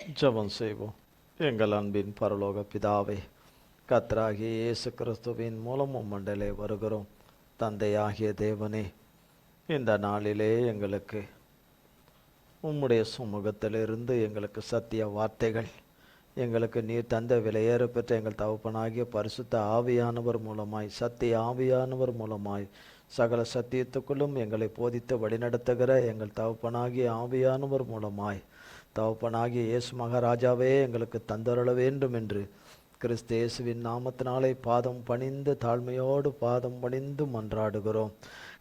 ஜெபம் செய்வோம். எங்கள் அன்பின் பரலோக பிதாவே, கர்த்தராகிய இயேசு கிறிஸ்துவின் மூலம் உம்மண்டலே வருகிறோம். தந்தையாகிய தேவனே, இந்த நாளிலே எங்களுக்கு உம்முடைய சுமுகத்திலிருந்து எங்களுக்கு சத்திய வார்த்தைகள், எங்களுக்கு நீர் தந்த விலையேற பெற்ற எங்கள் தகப்பனாகிய பரிசுத்த ஆவியானவர் மூலமாய், சத்திய ஆவியானவர் மூலமாய் சகல சத்தியத்துக்குள்ளும் எங்களை போதித்து வழிநடத்துகிற எங்கள் தகப்பனாகிய ஆவியானவர் மூலமாய் தகப்பனாகிய இயேசு மகாராஜாவே எங்களுக்கு தந்தருள வேண்டும் என்று கிறிஸ்து இயேசுவின் நாமத்தினாலே பாதம் பணிந்து தாழ்மையோடு பாதம் பணிந்து மன்றாடுகிறோம்.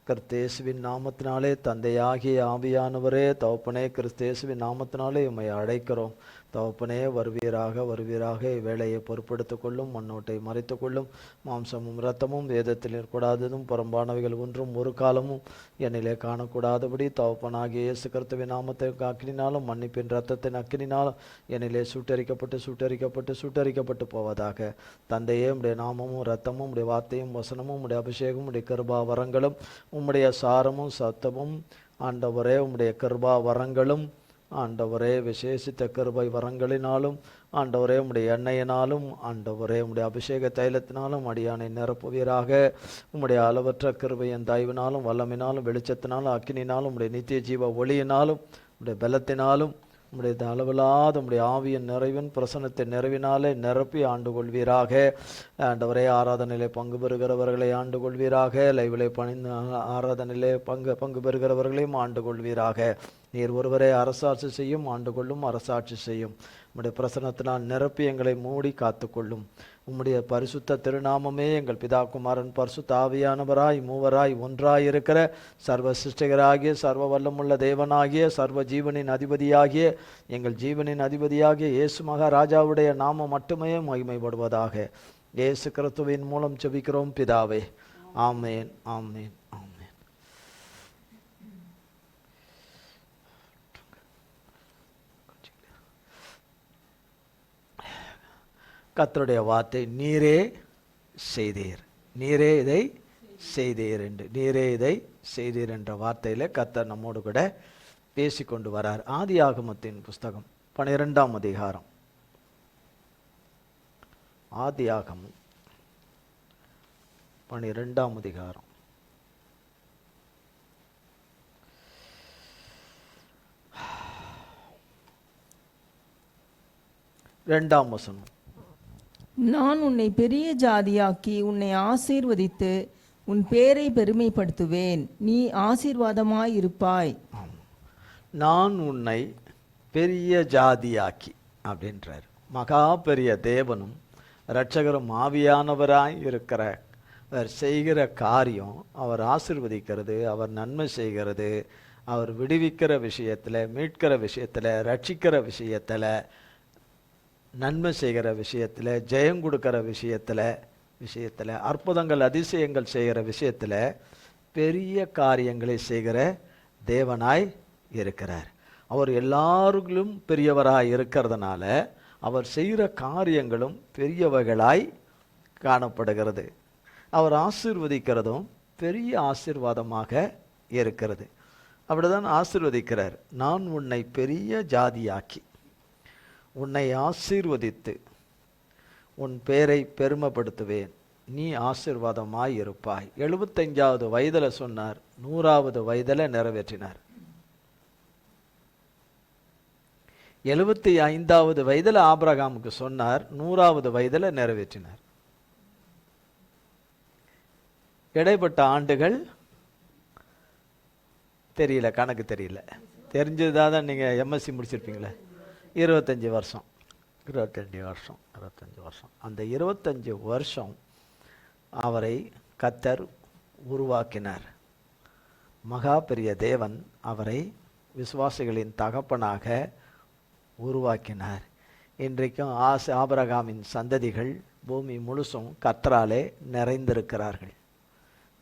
கிறிஸ்து இயேசுவின் நாமத்தினாலே தந்தையாகிய ஆவியானவரே தகப்பனே, கிறிஸ்து இயேசுவின் நாமத்தினாலே உம்மை அழைக்கிறோம். தகப்பனே, வருவீராக இவ்வேளையை பொறுப்படுத்திக் கொள்ளும், மண்ணோட்டை மறைத்துக் கொள்ளும். மாம்சமும் இரத்தமும் வேதத்தில் இருக்கக்கூடாததும் புறம்பானவைகள் ஒன்றும் ஒரு காலமும் என்னிலே காணக்கூடாதபடி தகப்பனாகிய இயேசு கிறிஸ்துவின் நாமத்தை அக்கினினாலும் மன்னிப்பின் இரத்தத்தின் அக்கினினாலும் என்னிலே சுட்டரிக்கப்பட்டு போவதாக. தந்தையே, உம்முடைய நாமமும் இரத்தமும் உம்முடைய வார்த்தையும் வசனமும் உம்முடைய அபிஷேகமும் உம்முடைய கிருபா வரங்களும் உம்முடைய சாரமும் சத்தமும் ஆண்டவரே, உம்முடைய கிருபா வரங்களும் ஆண்டவரே, விசேஷித்த கிருபை வரங்களினாலும் ஆண்டவரே, உம்முடைய எண்ணெயினாலும் ஆண்டவரே, உம்முடைய அபிஷேக தைலத்தினாலும் அடியானை நிரப்புவீராக. உம்முடைய அளவற்ற கிருபையின் தயவினாலும் வல்லமினாலும் வெளிச்சத்தினாலும் அக்கினினாலும் உம்முடைய நித்திய ஜீவ ஒளியினாலும் உம்முடைய பலத்தினாலும் உம்முடைய அளவில்லாத உம்முடைய ஆவியின் நிறைவின் பிரசனத்தின் நிறைவினாலே நிரப்பி ஆண்டு கொள்வீராக. ஆண்டவரே, ஆராதனையிலே பங்கு பெறுகிறவர்களை ஆண்டு கொள்வீராக. லைவிலே பணிந்து ஆராதனையிலே பங்கு பெறுகிறவர்களையும் ஆண்டு கொள்வீராக. நீர் ஒருவரே அரசாட்சி செய்யும், ஆண்டு கொள்ளும், அரசாட்சி செய்யும். உம்முடைய பிரசனத்தினால் நிரப்பி எங்களை மூடி காத்துக்கொள்ளும். உம்முடைய பரிசுத்த திருநாமமே எங்கள் பிதா குமாரன் பரிசுத்த ஆவியானவராய் மூவராய் ஒன்றாய் இருக்கிற சர்வ சிருஷ்டிகராகிய சர்வ வல்லமுள்ள தேவனாகிய சர்வ ஜீவனின் அதிபதியாகிய எங்கள் ஜீவனின் அதிபதியாகிய இயேசு மகாராஜாவுடைய நாமம் மட்டுமே மகிமைப்படுவதாக. இயேசு கிறிஸ்துவின் மூலம் ஜெபிக்கிறோம் பிதாவே. ஆமேன், ஆமேன், ஆமேன். கர்த்தருடைய வார்த்தை, நீரே செய்தீர், நீரே இதை செய்தீர் என்று, நீரே இதை செய்தீர் என்ற வார்த்தையில கர்த்தர் நம்மோடு கூட பேசிக்கொண்டு வரார். ஆதியாகமத்தின் புஸ்தகம் 12ஆம் அதிகாரம். ஆதியாகமம் 12ஆம் அதிகாரம் 2ஆம் வசனம். நான் உன்னை பெரிய ஜாதியாக்கி உன்னை ஆசீர்வதித்து உன் பேரை பெருமைப்படுத்துவேன், நீ ஆசீர்வாதமாயிருப்பாய். நான் உன்னை பெரிய ஜாதியாக்கி அப்படின்றார். மகா பெரிய தேவனும் இரட்சகரும் ஆவியானவராய் இருக்கிற அவர் செய்கிற காரியம், அவர் ஆசீர்வதிக்கிறது, அவர் நன்மை செய்கிறது, அவர் விடுவிக்கிற விஷயத்தில், மீட்கிற விஷயத்தில், ரட்சிக்கிற விஷயத்தில், நன்மை செய்கிற விஷயத்தில், ஜெயம் கொடுக்கிற விஷயத்தில், அற்புதங்கள் அதிசயங்கள் செய்கிற விஷயத்தில் பெரிய காரியங்களை செய்கிற தேவனாய் இருக்கிறார். அவர் எல்லாருக்கும் பெரியவராய் இருக்கிறதுனால அவர் செய்கிற காரியங்களும் பெரியவைகளாய் காணப்படுகிறது. அவர் ஆசீர்வதிக்கிறதும் பெரிய ஆசீர்வாதமாக இருக்கிறது. அப்படிதான் ஆசீர்வதிக்கிறார். நான் உன்னை பெரிய ஜாதியாக்கி உன்னை ஆசீர்வதித்து உன் பேரை பெருமைப்படுத்துவேன், நீ ஆசீர்வாதமாய் இருப்பாய். 75வது வயதில் சொன்னார், 100வது வயதில் நிறைவேற்றினார். 75வது வயதில் ஆபிரகாமுக்கு சொன்னார், 100வது வயதில் நிறைவேற்றினார். இடைப்பட்ட ஆண்டுகள் தெரியல, கணக்கு தெரியல. தெரிஞ்சதாக நீங்கள் எம்எஸ்சி முடிச்சிருப்பீங்களே, 25 வருஷம். அந்த 25 வருஷம் அவரை கர்த்தர் உருவாக்கினார். மகா பெரிய தேவன் அவரை விசுவாசிகளின் தகப்பனாக உருவாக்கினார். இன்றைக்கும் ஆபிரகாமின் சந்ததிகள் பூமி முழுசும் கர்த்தராலே நிறைந்திருக்கிறார்கள்.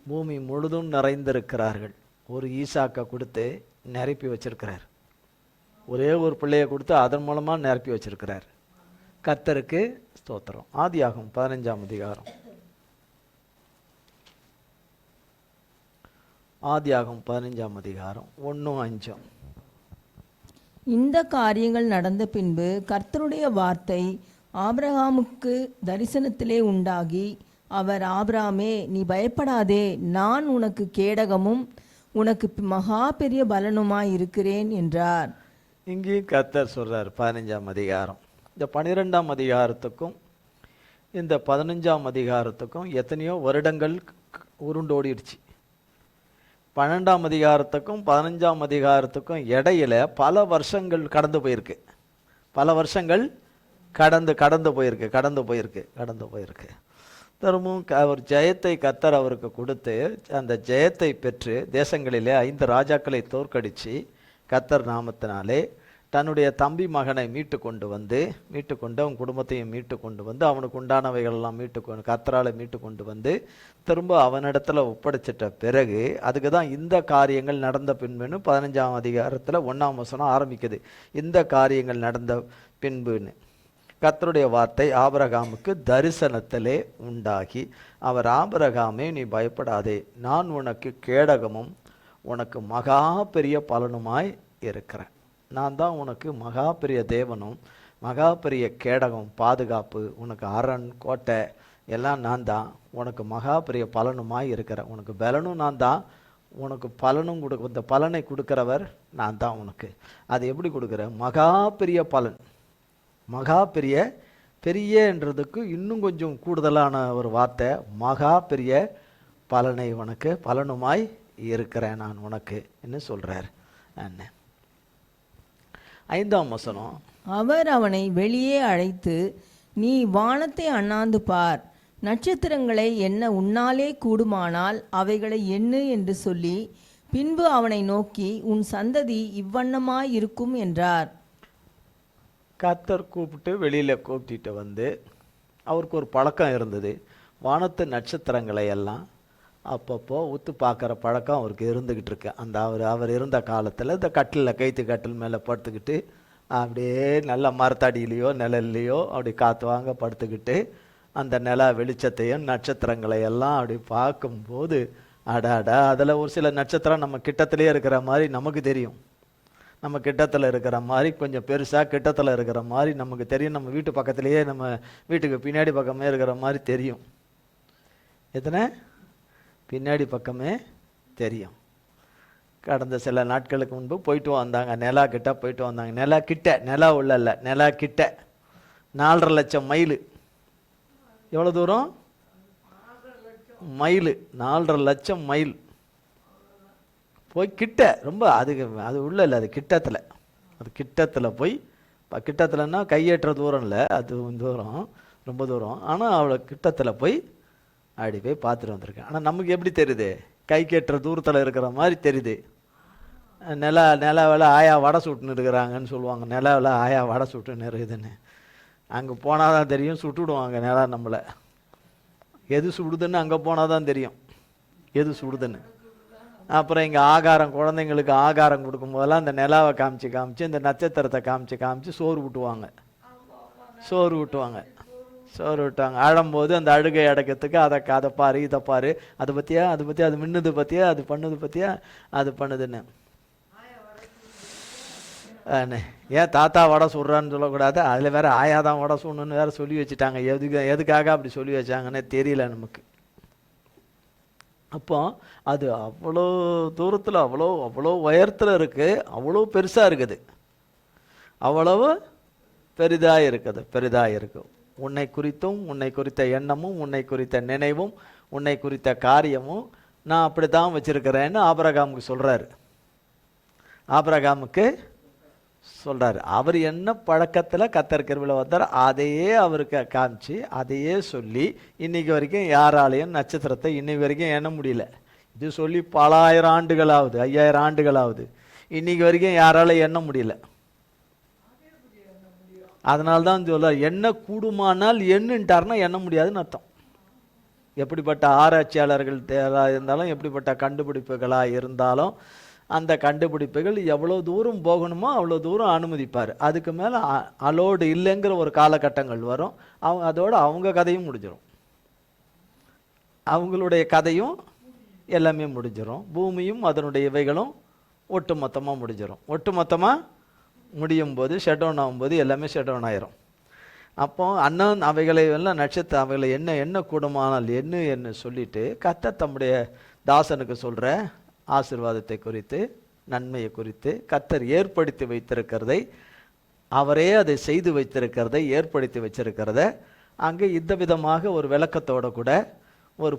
பூமி முழுதும் நிறைந்திருக்கிறார்கள். ஒரு ஈசாக்கை கொடுத்து நிரப்பி வச்சிருக்கிறார். ஒரே ஒரு பிள்ளையை கொடுத்து அதன் மூலமாக நிரப்பி வச்சிருக்கிறார். கர்த்தருக்கு ஸ்தோத்திரம். ஆதியாகமம் 15ஆம் அதிகாரம். ஆதியாகமம் 15ஆம் அதிகாரம் 1-5. இந்த காரியங்கள் நடந்த பின்பு கர்த்தருடைய வார்த்தை ஆபிரகாமுக்கு தரிசனத்திலே உண்டாகி, அவர், ஆபிராமே, நீ பயப்படாதே, நான் உனக்கு கேடகமும் உனக்கு மகா பெரிய பலனுமாய் இருக்கிறேன் என்றார். இங்கேயும் கர்த்தர் சொல்றார் 15ஆம் அதிகாரம். இந்த 12ஆம் அதிகாரத்துக்கும் இந்த 15ஆம் அதிகாரத்துக்கும் எத்தனையோ வருடங்கள் உருண்டோடிடுச்சு. 12ஆம் அதிகாரத்துக்கும் 15ஆம் அதிகாரத்துக்கும் இடையில பல வருஷங்கள் கடந்து போயிருக்கு. பல வருஷங்கள் கடந்து போயிருக்கு. திரும்பவும் ஒரு ஜெயத்தை கர்த்தர் அவருக்கு கொடுத்து, அந்த ஜெயத்தை பெற்று தேசங்களிலே 5 ராஜாக்களை தோற்கடித்து கர்த்தர் நாமத்தினாலே தன்னுடைய தம்பி மகனை மீட்டு கொண்டு அவன் குடும்பத்தையும் மீட்டு கொண்டு வந்து அவனுக்கு உண்டானவைகளெல்லாம் கர்த்தரால் மீட்டு கொண்டு வந்து திரும்ப அவனிடத்துல ஒப்படைச்சிட்ட பிறகு, அதுக்கு தான் இந்த காரியங்கள் நடந்த பின்புன்னு 15ஆம் அதிகாரத்தில் 1ஆம் வசனம் ஆரம்பிக்குது. இந்த காரியங்கள் நடந்த பின்புன்னு கர்த்தருடைய வார்த்தை ஆபிரகாமுக்கு தரிசனத்திலே உண்டாகி, அவர், ஆபிரகாமே, நீ பயப்படாதே, நான் உனக்கு கேடகமும் உனக்கு மகா பெரிய பலனுமாய் இருக்கிறேன். நான் தான் உனக்கு மகா பெரிய தேவனும் மகா பெரிய கேடகம், பாதுகாப்பு, உனக்கு அரண், கோட்டை எல்லாம் நான் தான். உனக்கு மகா பெரிய பலனுமாய் இருக்கிறேன். உனக்கு பலனும் நான் தான், உனக்கு பலனும் இந்த பலனை கொடுக்கிறவர் நான் தான் உனக்கு. அது எப்படி கொடுக்குறேன்? மகா பெரிய பலன். மகா பெரியன்றதுக்கு இன்னும் கொஞ்சம் கூடுதலான ஒரு வார்த்தை, மகா பெரிய பலனை உனக்கு பலனுமாய் இருக்கிறேன் நான் உனக்கு என்ன சொல்றார். 5ஆம் வசனம், அவர் அவனை வெளியே அழைத்து, நீ வானத்தை அண்ணாந்து பார், நட்சத்திரங்களை எண்ண உன்னாலே கூடுமானால் அவைகளை எண்ணு என்று சொல்லி, பின்பு அவனை நோக்கி, உன் சந்ததி இவ்வண்ணமாய் இருக்கும் என்றார். கர்த்தர் கூப்பிட்டு வெளியில் கூப்பிட்டு வந்து, அவருக்கு ஒரு பழக்கம் இருந்தது. வானத்து நட்சத்திரங்களை எல்லாம் அப்பப்போ உத்து பார்க்குற பழக்கம் அவருக்கு இருந்துக்கிட்டு இருக்கு. அந்த அவர் இருந்த காலத்தில் இந்த கைத்து கட்டில் மேலே படுத்துக்கிட்டு அப்படியே நல்ல மரத்தடியிலையோ நிழல்லையோ அப்படி காற்று வாங்க படுத்துக்கிட்டு அந்த நில வெளிச்சத்தையும் நட்சத்திரங்களை எல்லாம் அப்படி பார்க்கும்போது, அடாடா, அதில் ஒரு சில நட்சத்திரம் நம்ம கிட்டத்திலே இருக்கிற மாதிரி நமக்கு தெரியும். நம்ம கிட்டத்தில் இருக்கிற மாதிரி, கொஞ்சம் பெருசாக கிட்டத்தில் இருக்கிற மாதிரி நமக்கு தெரியும். நம்ம வீட்டு பக்கத்துலேயே, நம்ம வீட்டுக்கு பின்னாடி பக்கமே இருக்கிற மாதிரி தெரியும். எத்தனை பின்னாடி பக்கமே தெரியும். கடந்த சில நாட்களுக்கு முன்பு போயிட்டு வந்தாங்க, நிலா கிட்ட போயிட்டு வந்தாங்க. நிலா உள்ள நிலா கிட்ட 4.5 லட்சம் மைல். எவ்வளோ தூரம்? மைல் 4.5 லட்சம் மைல் போய் கிட்ட, ரொம்ப அது உள்ள இல்லை, அது கிட்டத்தில் போய், கிட்டத்தில்னா கையேற்ற தூரம் இல்லை, அது தூரம், ரொம்ப தூரம். ஆனால் அவ்வளோ கிட்டத்தில் போய் அப்படி போய் பார்த்துட்டு வந்திருக்கேன். ஆனால் நமக்கு எப்படி தெரியுது? கைக்கேற்ற தூரத்தில் இருக்கிற மாதிரி தெரியுது. நிலாவில் ஆயா வடை சுட்டுன்னு இருக்கிறாங்கன்னு சொல்லுவாங்க. நிலாவில் ஆயா வடை சுட்டுன்னு இருக்குதுன்னு. அங்கே போனால் தான் தெரியும், சுட்டுடுவாங்க நிலா நம்மளை. எது சுடுதுன்னு அங்கே போனால் தான் தெரியும் எது சுடுதுன்னு. அப்புறம் இங்கே குழந்தைங்களுக்கு ஆகாரம் கொடுக்கும்போதெல்லாம் அந்த நிலாவை காமிச்சு இந்த நட்சத்திரத்தை காமிச்சு சோறு விட்டுவாங்க. அழும்போது அந்த அழுகை அடக்கிறதுக்கு அதை பாரு, இதை பாரு, அதை பற்றியா, அது மின்னுது பற்றியா, அது பண்ணுது பற்றியா, அது பண்ணுதுன்னு. ஏன் தாத்தா வடை சுடுறான்னு சொல்லக்கூடாது, அதில் வேற ஆயா தான் வடை சுடணுன்னு வேற சொல்லி வச்சுட்டாங்க. எதுக்காக அப்படி சொல்லி வச்சாங்கன்னு தெரியல நமக்கு. அப்போ அது அவ்வளோ தூரத்தில், அவ்வளோ உயரத்தில் இருக்குது, அவ்வளோ பெருசாக இருக்குது, அவ்வளவு பெரிதாக இருக்குது. உன்னை குறித்தும், உன்னை குறித்த எண்ணமும், உன்னை குறித்த நினைவும், உன்னை குறித்த காரியமும் நான் அப்படி தான் வச்சிருக்கிறேன்னு ஆபிரகாமுக்கு சொல்கிறாரு. அவர் என்ன பழக்கத்தில் கர்த்தர் கிருபையில் வந்தார், அதையே அவருக்கு காமிச்சு, அதையே சொல்லி, இன்னைக்கு வரைக்கும் யாராலையும் நட்சத்திரத்தை இன்னைக்கு வரைக்கும் எண்ண முடியல. இது சொல்லி பல 1000 ஆண்டுகளாவது, 5000 ஆண்டுகளாவது, இன்னைக்கு வரைக்கும் யாராலையும் எண்ண முடியல. அதனால்தான் சொல்ல, எண்ண கூடுமானால் எண்ணுட்டார்னா எண்ண முடியாதுன்னு அர்த்தம். எப்படிப்பட்ட ஆராய்ச்சியாளர்கள் இருந்தாலும், எப்படிப்பட்ட கண்டுபிடிப்புகளாக இருந்தாலும், அந்த கண்டுபிடிப்புகள் எவ்வளோ தூரம் போகணுமோ அவ்வளோ தூரம் அனுமதிப்பார். அதுக்கு மேலே அலோடு இல்லைங்கிற ஒரு காலகட்டங்கள் வரும். அதோடு அவங்க கதையும் முடிஞ்சிடும். அவங்களுடைய கதையும் எல்லாமே முடிஞ்சிடும். பூமியும் அதனுடைய இவைகளும் ஒட்டுமொத்தமாக முடியும் போது ஷட் டவுன் ஆகும்போது எல்லாமே ஷட் டவுன் ஆயிரும். அப்போ அண்ணன் அவைகளை எல்லாம் நட்சத்திரம் அவைகளை என்ன கூடுமானால் என்ன சொல்லிட்டு கர்த்தர் தம்முடைய தாசனுக்கு சொல்கிற ஆசீர்வாதத்தை குறித்து நன்மையை குறித்து கர்த்தர் ஏற்படுத்தி வைத்திருக்கிறதை, அவரே அதை செய்து வைத்திருக்கிறதை, ஏற்படுத்தி வச்சிருக்கிறத அங்கே இந்த விதமாக ஒரு விளக்கத்தோடு கூட ஒரு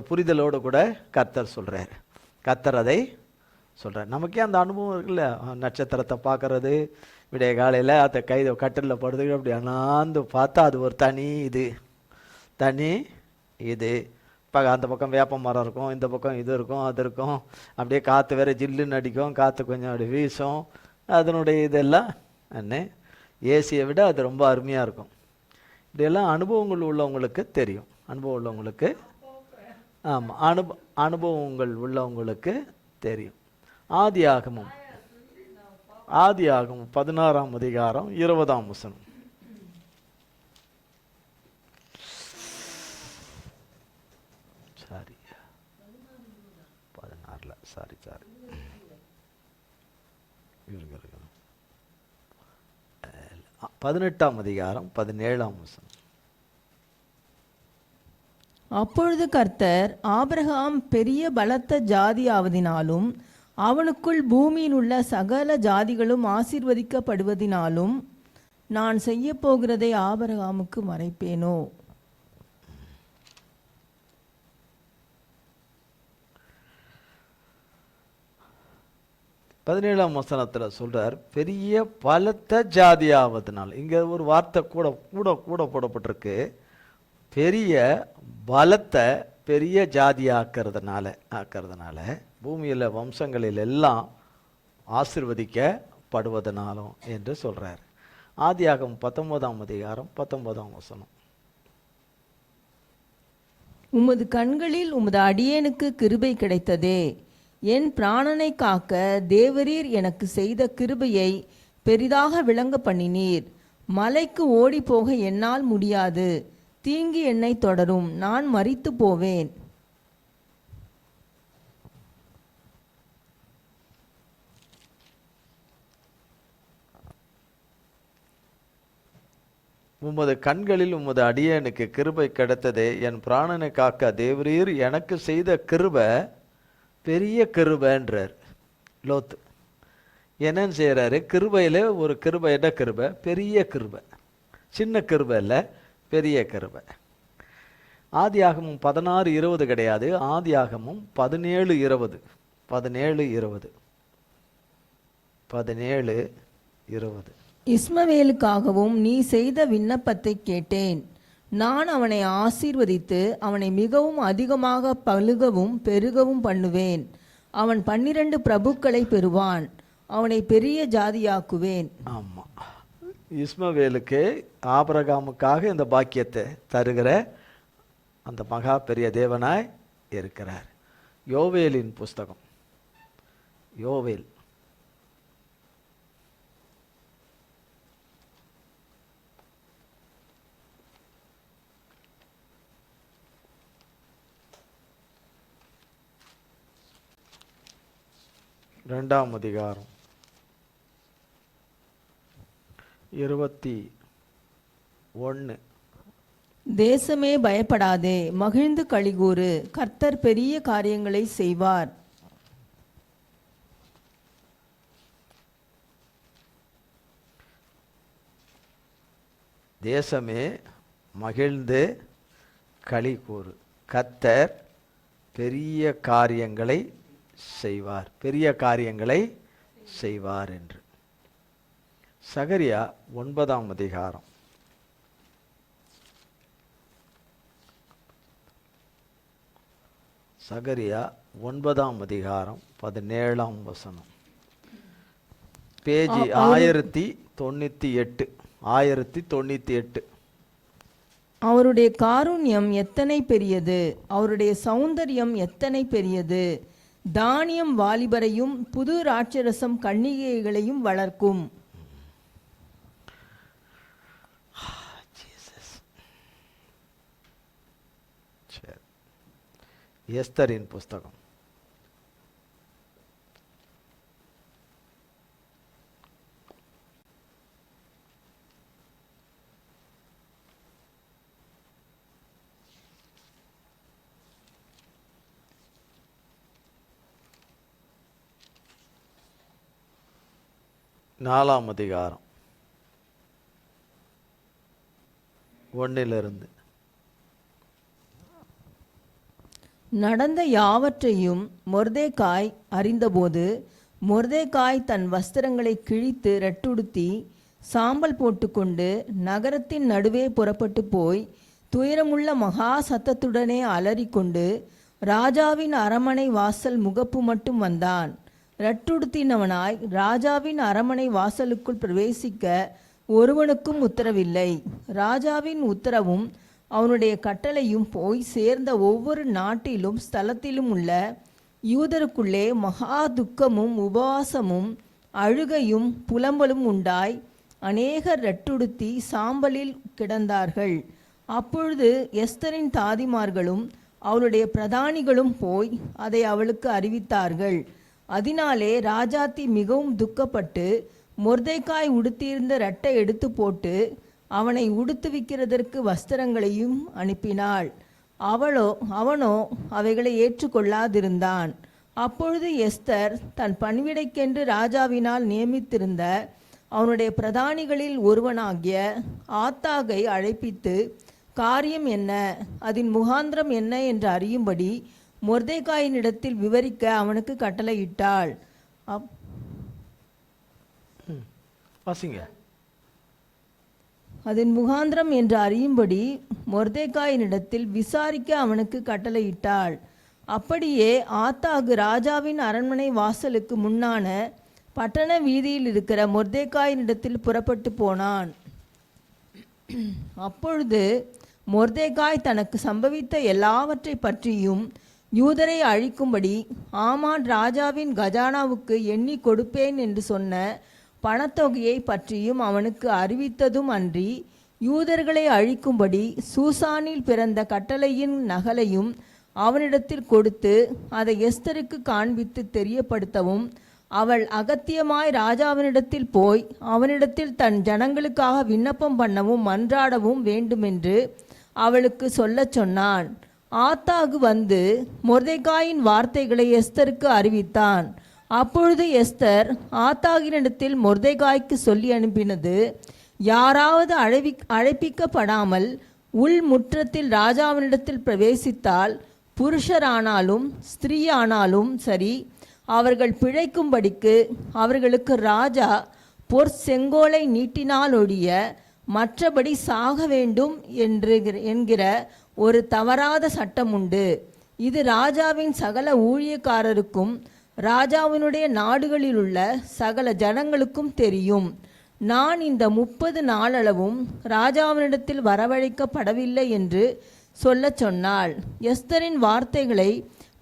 புரிதலோடு கூட கர்த்தர் சொல்கிறார். கர்த்தர் அதை சொல்கிறார். நமக்கே அந்த அனுபவம் இருக்குல்ல, நட்சத்திரத்தை பார்க்கறது, விடிய காலையில் அந்த கட்டிலில் படுத்து அப்படி அண்ணாந்து பார்த்தா அது ஒரு தனி இது அந்த பக்கம் வேப்ப மரம் இருக்கும், இந்த பக்கம் இது இருக்கும், அது இருக்கும், அப்படியே காற்று வேற ஜில்லுன்னு அடிக்கும், காற்று கொஞ்சம் அப்படி வீசும். அதனுடைய இதெல்லாம் ஏசியை விட அது ரொம்ப அருமையாக இருக்கும். இப்படியெல்லாம் அனுபவங்கள் உள்ளவங்களுக்கு தெரியும். அனுபவம் உள்ளவங்களுக்கு அனுபவங்கள் உள்ளவங்களுக்கு தெரியும். ஆதியாகமம் 16ஆம் அதிகாரம் 20ஆம் வசனம். சாரி 16 சாரி 18ஆம் அதிகாரம் 17ஆம் வசனம். அப்பொழுது கர்த்தர், ஆபிரகாம் பெரிய பலத்த ஜாதியாவதினாலும் அவனுக்குள் பூமியில் உள்ள சகல ஜாதிகளும் ஆசீர்வதிக்கப்படுவதினாலும் நான் செய்ய போகிறதை ஆபிரகாமுக்கு மறைப்பேனோ? பதினேழாம் வசனத்தில் சொல்றார், பெரிய பலத்த ஜாதியாவதுனால. இங்க ஒரு வார்த்தை கூட கூட கூட போடப்பட்டிருக்கு. பெரிய பலத்தை பெரிய ஜாதி ஆக்கிறதுனால பூமியில் வம்சங்களில் எல்லாம் ஆசீர்வதிக்கப்படுவதனாலும் என்று சொல்றார். ஆதியாகமம் 19ஆம் அதிகாரம் 19ஆம் வசனம். உமது கண்களில் உமது அடியேனுக்கு கிருபை கிடைத்ததே. என் பிராணனை காக்க தேவரீர் எனக்கு செய்த கிருபையை பெரிதாக விளங்க பண்ணினீர். மலைக்கு ஓடி போக என்னால் முடியாது. தீங்கு என்னை தொடரும், நான் மரித்து போவேன். உமது கண்களில் உமது அடியேனுக்கு கிருபை கிடைத்ததே. என் பிராணனை காக்க தேவரீர் எனக்கு செய்த கிருபை பெரிய கிருபைன்றார் லோத்து. என்னன்னு செய்யறாரு? கிருபையில ஒரு கிருபை. என்ன கிருபை? பெரிய கிருபை. சின்ன கிருபை இல்லை, பெரிய கிருபை. ஆதியாகமம் 16:20 கிடையாது, ஆதியாகமம் 17:20. 17:20. இஸ்மவேலுக்காகவும் நீ செய்த விண்ணப்பத்தை கேட்டேன். நான் அவனை ஆசீர்வதித்து அவனை மிகவும் அதிகமாக பலுகவும் பெருகவும் பண்ணுவேன். அவன் 12 பிரபுக்களை பெறுவான். அவனை பெரிய ஜாதியாக்குவேன். ஆமா, இஸ்மவேலுக்கு ஆபிரகாமுக்காக இந்த பாக்கியத்தை தருகிற அந்த மகா பெரிய தேவனாய் இருக்கிறார். யோவேலின் புஸ்தகம், யோவேல் 2ஆம் அதிகாரம் 21. தேசமே பயப்படாதே, மகிழ்ந்து களிகூறு, கர்த்தர் பெரிய காரியங்களை செய்வார். தேசமே மகிழ்ந்து களிகூறு, கர்த்தர் பெரிய காரியங்களை செய்வார், பெரிய காரியங்களை செய்வார் என்று. சகரியா 9ஆம் அதிகாரம் 17ஆம் வசனம். பேஜி 1098. அவருடைய காருண்யம் எத்தனை பெரியது, அவருடைய சௌந்தரியம் எத்தனை பெரியது. தானியம் வாலிபரையும் புது ராட்சரசம் கன்னிகைகளையும் வளர்க்கும். எஸ்தரின் புஸ்தகம் 4ஆம் அதிகாரம் 1 நடந்த யாவற்றையும் மொர்தெகாய் அறிந்தபோது மொர்தெகாய் தன் வஸ்திரங்களை கிழித்து ரெட்டுடுத்தி சாம்பல் போட்டுக்கொண்டு நகரத்தின் நடுவே புறப்பட்டு போய் துயரமுள்ள மகா சத்தத்துடனே அலறிக்கொண்டு ராஜாவின் அரமனை வாசல் முகப்பு மட்டும் வந்தான். ரெட்டுடுத்தினவனாய் ராஜாவின் அரமனை வாசலுக்குள் பிரவேசிக்க ஒருவனுக்கும் உத்தரவில்லை. ராஜாவின் உத்தரவும் அவனுடைய கட்டளையும் போய் சேர்ந்த ஒவ்வொரு நாட்டிலும் ஸ்தலத்திலும் உள்ள யூதருக்குள்ளே மகா துக்கமும் உபவாசமும் அழுகையும் புலம்பலும் உண்டாய் அநேகர் ரெட்டுடுத்தி சாம்பலில் கிடந்தார்கள். அப்பொழுது எஸ்தரின் தாதிமார்களும் அவளுடைய பிரதானிகளும் போய் அதை அவளுக்கு அறிவித்தார்கள். அதனாலே ராஜாத்தி மிகவும் துக்கப்பட்டு மொர்தெகாய் உடுத்தியிருந்த ரெட்டை எடுத்து போட்டு அவனை உடுத்துவிக்கிறதற்கு வஸ்திரங்களையும் அனுப்பினாள். அவனோ அவைகளை ஏற்றுக்கொள்ளாதிருந்தான். அப்பொழுது எஸ்தர் தன் பணிவிடைக்கென்று ராஜாவினால் நியமித்திருந்த அவனுடைய பிரதானிகளில் ஒருவனாகிய ஆத்தாகை அழைப்பித்து காரியம் என்ன, அதன் முகாந்திரம் என்ன என்று அறியும்படி மொர்தெகாயினிடத்தில் விவரிக்க அவனுக்கு கட்டளையிட்டாள். அதன் முகாந்திரம் என்று அறியும்படி மொர்தெகாயினிடத்தில் விசாரிக்க அவனுக்கு கட்டளையிட்டாள். அப்படியே ஆத்தாகு ராஜாவின் அரண்மனை வாசலுக்கு முன்னான பட்டண வீதியில் இருக்கிற மொர்தெகாயினிடத்தில் புறப்பட்டு போனான். அப்பொழுது மொர்தெகாய் தனக்கு சம்பவித்த எல்லாவற்றை பற்றியும் யூதரை அழிக்கும்படி ஆமான் ராஜாவின் கஜானாவுக்கு எண்ணி கொடுப்பேன் என்று சொன்ன பணத்தொகையை பற்றியும் அவனுக்கு அறிவித்ததும் அன்றி, யூதர்களை அழிக்கும்படி சூசானில் பிறந்த கட்டளையின் நகலையும் அவனிடத்தில் கொடுத்து அதை எஸ்தருக்கு காண்பித்து தெரியப்படுத்தவும், அவள் அகத்தியமாய் ராஜாவினிடத்தில் போய் அவனிடத்தில் தன் ஜனங்களுக்காக விண்ணப்பம் பண்ணவும் மன்றாடவும் வேண்டுமென்று அவளுக்கு சொல்லச் சொன்னான். ஆத்தாகு வந்து மொர்தெகாயின் வார்த்தைகளை எஸ்தருக்கு அறிவித்தான். அப்பொழுது எஸ்தர் ஆத்தாகினிடத்தில் மொர்தெகாய்க்கு சொல்லி அனுப்பினது, யாராவது அழைப்பிக்கப்படாமல் உள் முற்றத்தில் ராஜாவினிடத்தில் பிரவேசித்தால் புருஷரானாலும் ஸ்திரீயானாலும் சரி, அவர்கள் பிழைக்கும்படிக்கு அவர்களுக்கு ராஜா பொற்செங்கோலை நீட்டினாலொழிய மற்றபடி சாக வேண்டும் என்கிற ஒரு தவறாத சட்டம் உண்டு. இது ராஜாவின் சகல ஊழியக்காரருக்கும் ராஜாவினுடைய நாடுகளில் உள்ள சகல ஜனங்களுக்கும் தெரியும். நான் இந்த 30 நாளளவும் ராஜாவினிடத்தில் வரவழைக்கப்படவில்லை என்று சொல்லச் சொன்னாள். எஸ்தரின் வார்த்தைகளை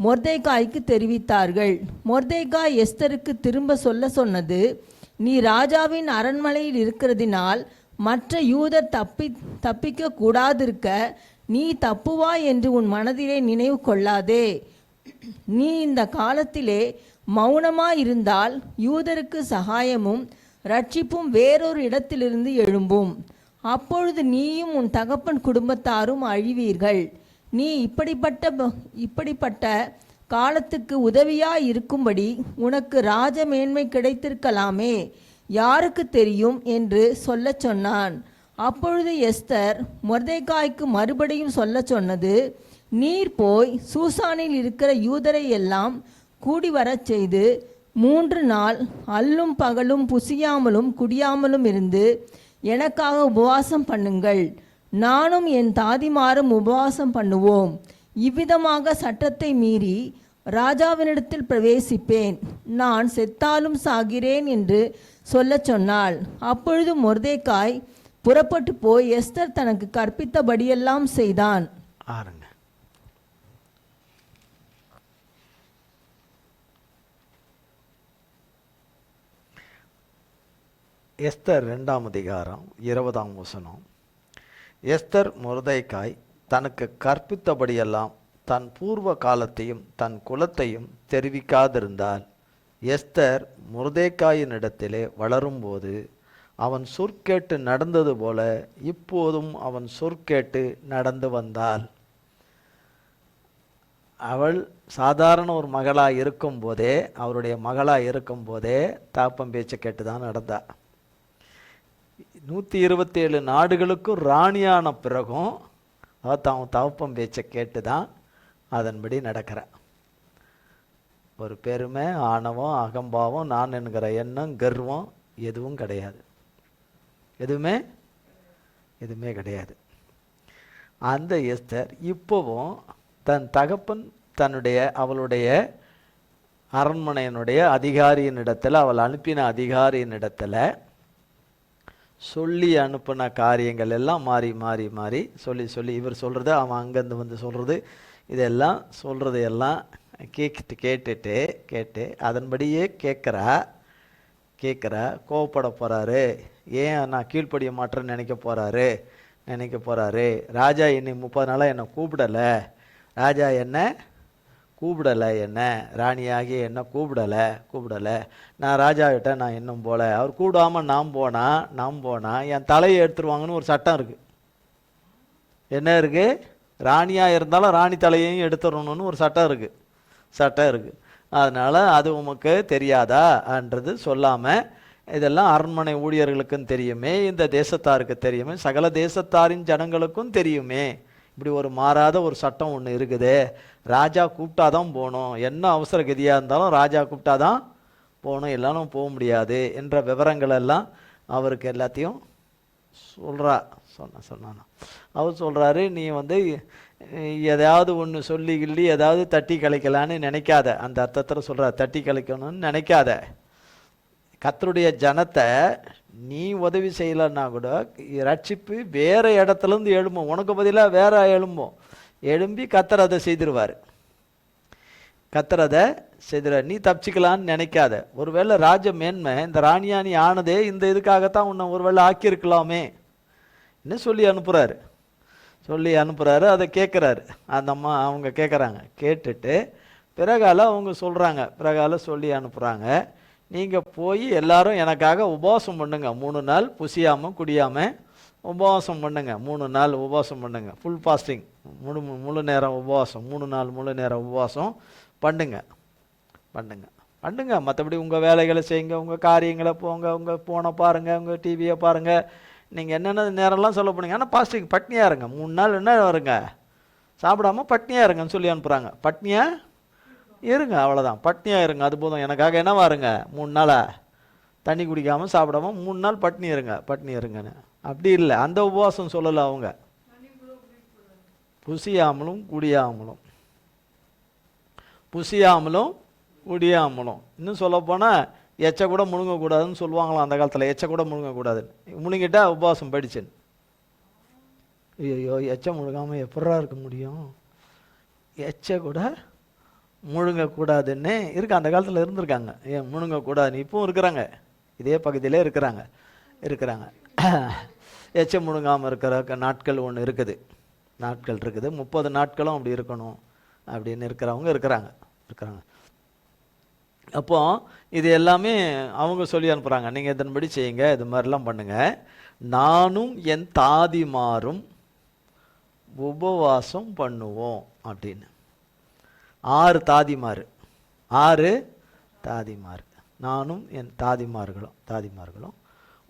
மொர்தெகாய்க்கு தெரிவித்தார்கள். மொர்தெகாய் எஸ்தருக்கு திரும்ப சொன்னது, நீ ராஜாவின் அரண்மனையில் இருக்கிறதினால் மற்ற யூதர் தப்பிக்க கூடாதிருக்க நீ தப்புவாய் என்று உன் மனதிலே நினைவு கொள்ளாதே. நீ இந்த காலத்திலே மௌனமாயிருந்தால் யூதருக்கு சகாயமும் ரட்சிப்பும் வேறொரு இடத்திலிருந்து எழும்பும். அப்பொழுது நீயும் உன் தகப்பன் குடும்பத்தாரும் அழிவீர்கள். நீ இப்படிப்பட்ட காலத்துக்கு உதவியாய் இருக்கும்படி உனக்கு ராஜ மேன்மை கிடைத்திருக்கலாமே, யாருக்கு தெரியும் என்று சொல்லச் சொன்னான். அப்பொழுது எஸ்தர் மொர்தெகாய்க்கு மறுபடியும் சொல்லச் சொன்னது, நீர் போய் சூசானில் இருக்கிற யூதரை எல்லாம் கூடி வரச் செய்து 3 நாள் அல்லும் பகலும் புசியாமலும் குடியாமலும் இருந்து எனக்காக உபவாசம் பண்ணுங்கள். நானும் என் தாதிமாரும் உபவாசம் பண்ணுவோம். இவ்விதமாக சட்டத்தை மீறி ராஜாவினிடத்தில் பிரவேசிப்பேன். நான் செத்தாலும் சாகிறேன் என்று சொல்லச் சொன்னாள். அப்பொழுது மொர்தெகாய் புறப்பட்டு போய் எஸ்தர் தனக்கு கற்பித்தபடியெல்லாம் செய்தான். எஸ்தர் 2ஆம் அதிகாரம் 20ஆம் வசனம். எஸ்தர் மொர்தெகாய் தனக்கு கற்பித்தபடியெல்லாம் தன் பூர்வ காலத்தையும் தன் குலத்தையும் தெரிவிக்காதிருந்தாள். எஸ்தர் மொர்தெகாயினிடத்திலே வளரும்போது அவன் சொற்கேட்டு நடந்தது போல இப்போதும் அவன் சொற்கேட்டு நடந்து வந்தாள். அவள் சாதாரண ஒரு மகளாக இருக்கும்போதே, அவருடைய மகளாக இருக்கும்போதே தகப்பன் பேச்சை கேட்டு தான் நடந்தா. 127 நாடுகளுக்கும் ராணியான பிறகும் அவள் தான் தகப்பன் பேச்சை கேட்டு தான் அதன்படி நடக்கிறாள். ஒரு பெருமை, ஆணவம், அகம்பாவம், நான் என்கிற எண்ணம், கர்வம் எதுவும் கிடையாது. எதுவுமே கிடையாது. அந்த எஸ்தர் இப்போவும் தன் தகப்பன் அவளுடைய அரண்மனையினுடைய அதிகாரியினிடத்தில், அவள் அனுப்பின அதிகாரியினிடத்தில் சொல்லி அனுப்பின காரியங்கள் எல்லாம் மாறி மாறி மாறி சொல்லி இவர் சொல்கிறது, அவன் அங்கேருந்து வந்து சொல்கிறது, இதெல்லாம் சொல்கிறது எல்லாம் கேட்டு அதன்படியே கேட்குறா. கோவப்பட போகிறாரு. ஏன் நான் கீழ்ப்படிய மாட்டேன்னு நினைக்க போகிறாரு. ராஜா என்னை 30 நாளாக என்னை கூப்பிடலை. ராஜா என்ன ராணியாகி என்ன கூப்பிடலை. நான் ராஜாவிட்ட நான் இன்னும் போல. அவர் கூடாமல் நாம் போனா என் தலையை எடுத்துருவாங்கன்னு ஒரு சட்டம் இருக்குது. என்ன இருக்குது? ராணியாக இருந்தாலும் ராணி தலையையும் எடுத்துடணும்னு ஒரு சட்டம் இருக்குது. அதனால் அது உமக்கு தெரியாதான்றது சொல்லாமல், இதெல்லாம் அரண்மனை ஊழியர்களுக்கும் தெரியுமே, இந்த தேசத்தாருக்கு தெரியுமே, சகல தேசத்தாரின் ஜனங்களுக்கும் தெரியுமே, இப்படி ஒரு மாறாத ஒரு சட்டம் ஒன்று இருக்குது. ராஜா கூப்பிட்டாதான் போகணும். என்ன அவசர கதியாக இருந்தாலும் ராஜா கூப்பிட்டாதான் போகணும், எல்லாரும் போக முடியாது என்ற விவரங்கள் எல்லாம் அவருக்கு எல்லாத்தையும் சொன்னான். அவர் சொல்கிறாரு, நீ வந்து எதாவது ஒன்று சொல்லி ஏதாவது தட்டி கலைக்கலான்னு நினைக்காத. அந்த அர்த்தத்தில் சொல்கிறார், தட்டி கலைக்கணும்னு நினைக்காத. கர்த்தருடைய ஜனத்தை நீ உதவி செய்யலைன்னா கூட ரட்சிப்பு வேறு இடத்துலேருந்து எழும்பும். உனக்கு பதிலாக வேற எழும்பி கர்த்தர் அதை செய்திருவார். நீ தப்பிச்சிக்கலான்னு நினைக்காத. ஒருவேளை ராஜ மேன்மை இந்த ராணியானி ஆனதே இந்த இதுக்காகத்தான் உன்னை ஒருவேளை ஆக்கியிருக்கலாமே என்ன சொல்லி அனுப்புகிறாரு. அதை கேட்குறாரு. அந்த அம்மா அவங்க கேட்குறாங்க. கேட்டுட்டு பிறகால அவங்க சொல்கிறாங்க. பிறகால சொல்லி அனுப்புகிறாங்க, நீங்கள் போய் எல்லாரும் எனக்காக உபவாசம் பண்ணுங்க. 3 நாள் புசியாமல் குடியாமல் உபவாசம் பண்ணுங்க. 3 நாள் உபவாசம் பண்ணுங்க. ஃபுல் ஃபாஸ்டிங், முழு நேரம் உபவாசம். 3 நாள் முழு நேரம் உபவாசம் பண்ணுங்க. மற்றபடி உங்கள் வேலைகளை செய்யுங்க, உங்கள் காரியங்களை போங்க, உங்கள் ஃபோனை பாருங்கள், உங்கள் டிவியை பாருங்கள், நீங்கள் என்னென்ன நேரம்லாம் சொல்ல போனீங்க. ஆனால் பாஸ்டிங் பட்னியாக இருங்க. 3 நாள் என்ன வருங்க, சாப்பிடாமல் பட்னியாக இருங்கன்னு சொல்லி அனுப்புகிறாங்க. பட்னியாக இருங்க, அவ்வளோதான், பட்னியாக இருங்க, அது போதும். எனக்காக என்னவா இருங்க, 3 நாளாக தண்ணி குடிக்காமல் சாப்பிடாமல் 3 நாள் பட்னி இருங்கன்னு. அப்படி இல்லை, அந்த உபவாசம் சொல்லலை அவங்க. புசியாமலும் குடியாமலும் இன்னும் சொல்ல போனால் எச்ச கூட முழுங்கக்கூடாதுன்னு சொல்லுவாங்களாம் அந்த காலத்தில். எச்ச கூட முழுங்கக்கூடாதுன்னு. முழுங்கிட்டா உபவாசம் படிச்சேன். ஐயோ, எச்ச முழுகாமல் எப்படா இருக்க முடியும்? எச்ச கூட முழுங்கக்கூடாதுன்னு இருக்கு. அந்த காலத்தில் இருந்திருக்காங்க. ஏன் முழுங்கக்கூடாதுன்னு இப்பவும் இருக்கிறாங்க. இதே பகுதியிலே இருக்கிறாங்க. எச்ச முழுங்காமல் இருக்கிற நாட்கள் ஒன்று இருக்குது. 30 நாட்களும் அப்படி இருக்கணும் அப்படின்னு இருக்கிறவங்க இருக்கிறாங்க. அப்போ இது எல்லாமே அவங்க சொல்லி அனுப்புகிறாங்க. நீங்கள் இதன்படி செய்யுங்க, இது மாதிரிலாம் பண்ணுங்க. நானும் என் தாதிமாரும் உபவாசம் பண்ணுவோம் அப்படின்னு. 6 தாதிமார், நானும் என் தாதிமார்களும்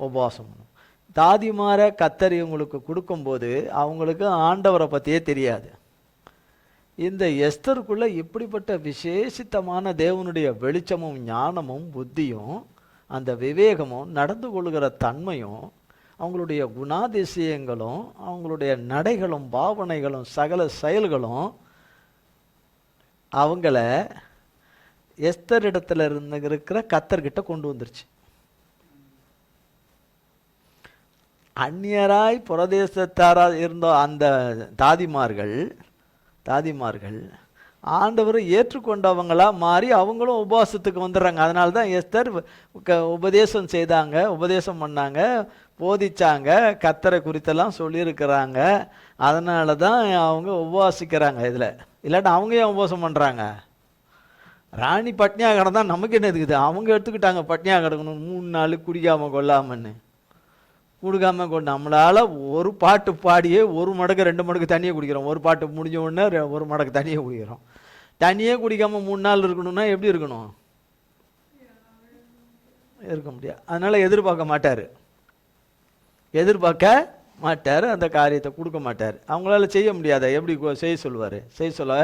உபவாசம் பண்ணுவோம். தாதிமாரை கர்த்தர் இவங்களுக்கு கொடுக்கும்போது அவங்களுக்கு ஆண்டவரை பற்றியே தெரியாது. இந்த எஸ்தருக்குள்ள இப்படிப்பட்ட விசேஷித்தமான தேவனுடைய வெளிச்சமும் ஞானமும் புத்தியும் அந்த விவேகமும் நடந்து கொள்கிற தன்மையும் அவங்களுடைய குணாதிசயங்களும் அவங்களுடைய நடைகளும் பாவனைகளும் சகல செயல்களும் அவங்கள எஸ்தர் இடத்துல இருக்கிற கர்த்தர்கிட்ட கொண்டு வந்துருச்சு. அந்நியராய் புரதேசத்தாரா இருந்த அந்த தாதிமார்கள் ஆண்டவரை ஏற்றுக்கொண்டவங்களா மாறி அவங்களும் உபவாசத்துக்கு வந்துடுறாங்க. அதனால தான் எஸ்தர் உபதேசம் பண்ணாங்க, போதிச்சாங்க, கர்த்தரை குறித்தெல்லாம் சொல்லியிருக்கிறாங்க. அதனால தான் அவங்க உபவாசிக்கிறாங்க. இதில் இல்லாட்டா அவங்க ஏன் உபவாசம் பண்ணுறாங்க? ராணி பட்னியாக கிடந்தா நமக்கு என்ன இருக்குது? அவங்க எடுத்துக்கிட்டாங்க பட்னியாக கிடக்கணும் 3 நாள் குடிக்காமல் கொள்ளாமன்னு. நம்மளால் ஒரு பாட்டு பாடியே 1 மடக்கு 2 மடக்கு தண்ணியை குடிக்கிறோம். ஒரு பாட்டு முடிஞ்ச உடனே 1 மடக்கு தண்ணியை குடிக்கிறோம். தண்ணியே குடிக்காமல் 3 நாள் இருக்கணும்னா எப்படி இருக்கணும்? இருக்க முடியாது. அதனால் எதிர்பார்க்க மாட்டார், அந்த காரியத்தை கொடுக்க மாட்டார். அவங்களால செய்ய முடியாத எப்படி செய்ய சொல்லுவார்? செய்ய சொல்ல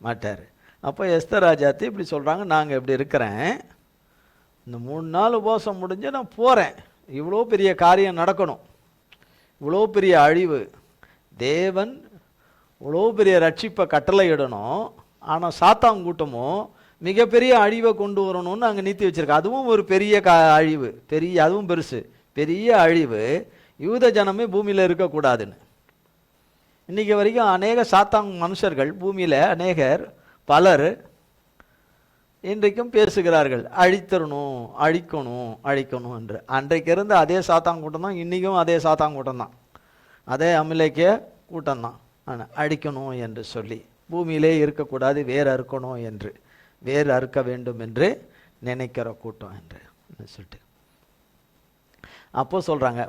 மாட்டார். அப்போ எஸ்தர் ராஜாத்தி இப்படி சொல்கிறாங்க, நாங்கள் இப்படி இருக்கிறேன், இந்த 3 நாள் உபவாசம் முடிஞ்சு நான் போகிறேன், இவ்வளோ பெரிய காரியம் நடக்கணும், இவ்வளோ பெரிய அழிவு, தேவன் இவ்வளோ பெரிய ரட்சிப்பை கட்டளையிடணும், ஆனால் சாத்தாங்கூட்டமும் மிகப்பெரிய அழிவை கொண்டு வரணும்னு அங்கே நீத்தி வச்சிருக்க. அதுவும் ஒரு பெரிய அழிவு, அதுவும் பெருசு, பெரிய அழிவு. யூத ஜனமே பூமியில் இருக்கக்கூடாதுன்னு இன்றைக்கி வரைக்கும் அநேக சாத்தாங் மனுஷர்கள் பூமியில் பலர் இன்றைக்கும் பேசுகிறார்கள், அழிக்கணும் என்று. அன்றைக்கு இருந்த அதே சாத்தாங்கூட்டம் தான் இன்றைக்கும் அதே சாத்தாங்கூட்டம் தான், அதே அமிலேக்கிய கூட்டம் தான். ஆனால் அழிக்கணும் என்று சொல்லி பூமியிலே இருக்கக்கூடாது, வேறு அறுக்கணும் என்று, வேறு அறுக்க வேண்டும் என்று நினைக்கிற கூட்டம் என்று சொல்லிட்டு அப்போ சொல்கிறாங்க,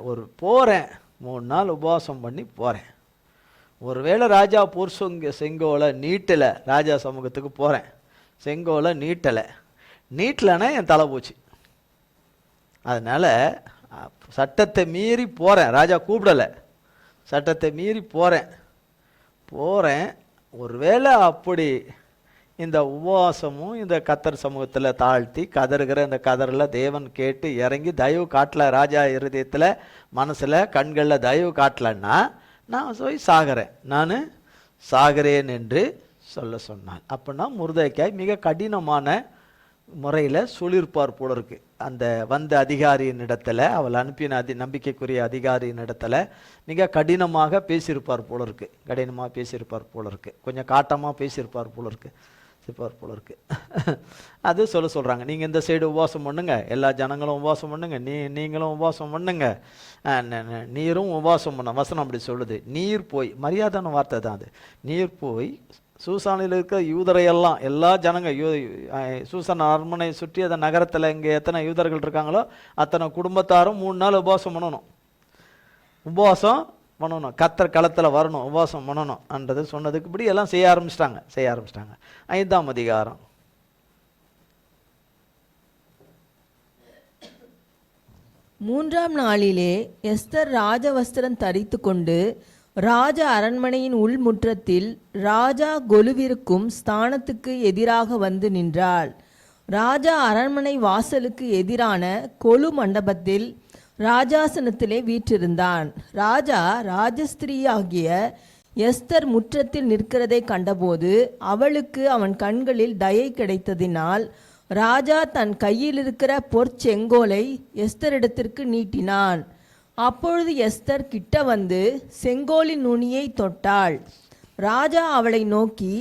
போகிறேன் 3 நாள் உபவாசம் பண்ணி போகிறேன், ஒருவேளை ராஜா செங்கோலை நீட்டலை, ராஜா சமூகத்துக்கு போகிறேன், செங்கோலை நீட்டலைன்னா என் தலை போச்சு. அதனால் சட்டத்தை மீறி போகிறேன், ராஜா கூப்பிடலை, சட்டத்தை மீறி போகிறேன். ஒருவேளை அப்படி இந்த உபவாசமும் இந்த கத்தர் சமூகத்தில் தாழ்த்தி கதறுகிற இந்த கதறில் தேவன் கேட்டு இறங்கி தயவு காட்டல, ராஜா இருதயத்தில் மனசில் கண்களில் தயவு காட்டலன்னா நான் போய் நான் சாகிறேன் என்று சொன்னான். அப்படின்னா முருதைக்காய் மிக கடினமான முறையில் சொல்லியிருப்பார் போல இருக்கு. அந்த வந்த அதிகாரியின் இடத்துல, அவள் அனுப்பின நம்பிக்கைக்குரிய அதிகாரியின் இடத்துல மிக கடினமாக பேசியிருப்பார் போல இருக்கு, கொஞ்சம் காட்டமாக பேசியிருப்பார் போல இருக்கு. அது சொல்கிறாங்க, நீங்கள் இந்த சைடு உபவாசம் பண்ணுங்க, எல்லா ஜனங்களும் உபவாசம் பண்ணுங்க, நீங்களும் உபவாசம் பண்ணுங்க, நீரும் உபவாசம் பண்ண வசனம் அப்படி சொல்லுது. நீர் போய், மரியாதையான வார்த்தை தான் அது, நீர் போய் சூசானில் இருக்கிற யூதரையெல்லாம், எல்லா ஜனங்க சூசான் அரண்மனை சுற்றி அந்த நகரத்தில் இங்கே எத்தனை யூதர்கள் இருக்காங்களோ அத்தனை குடும்பத்தாரும் 3 நாள் உபவாசம் பண்ணணும், கத்தர் களத்தில் வரணும், உபவாசம் பண்ணணும் என்றது சொன்னதுக்கு இப்படி எல்லாம் செய்ய ஆரம்பிச்சிட்டாங்க. 5ஆம் அதிகாரம். மூன்றாம் நாளிலே எஸ்தர் ராஜவஸ்திரம் தரித்து கொண்டு ராஜ அரண்மனையின் உள்முற்றத்தில் ராஜா கொலுவிருக்கும் ஸ்தானத்துக்கு எதிராக வந்து நின்றாள். ராஜா அரண்மனை வாசலுக்கு எதிரான கொலு மண்டபத்தில் ராஜாசனத்திலே வீற்றிருந்தான். ராஜா ராஜஸ்திரீயாகிய எஸ்தர் முற்றத்தில் நிற்கிறதை கண்டபோது அவளுக்கு அவன் கண்களில் தயை கிடைத்ததினால் ராஜா தன் கையில் இருக்கிற பொற்செங்கோலை எஸ்தரிடத்திற்கு நீட்டினான். அப்பொழுது எஸ்தர் கிட்ட வந்து செங்கோலின் நுனியை தொட்டாள். ராஜா அவளை நோக்கி,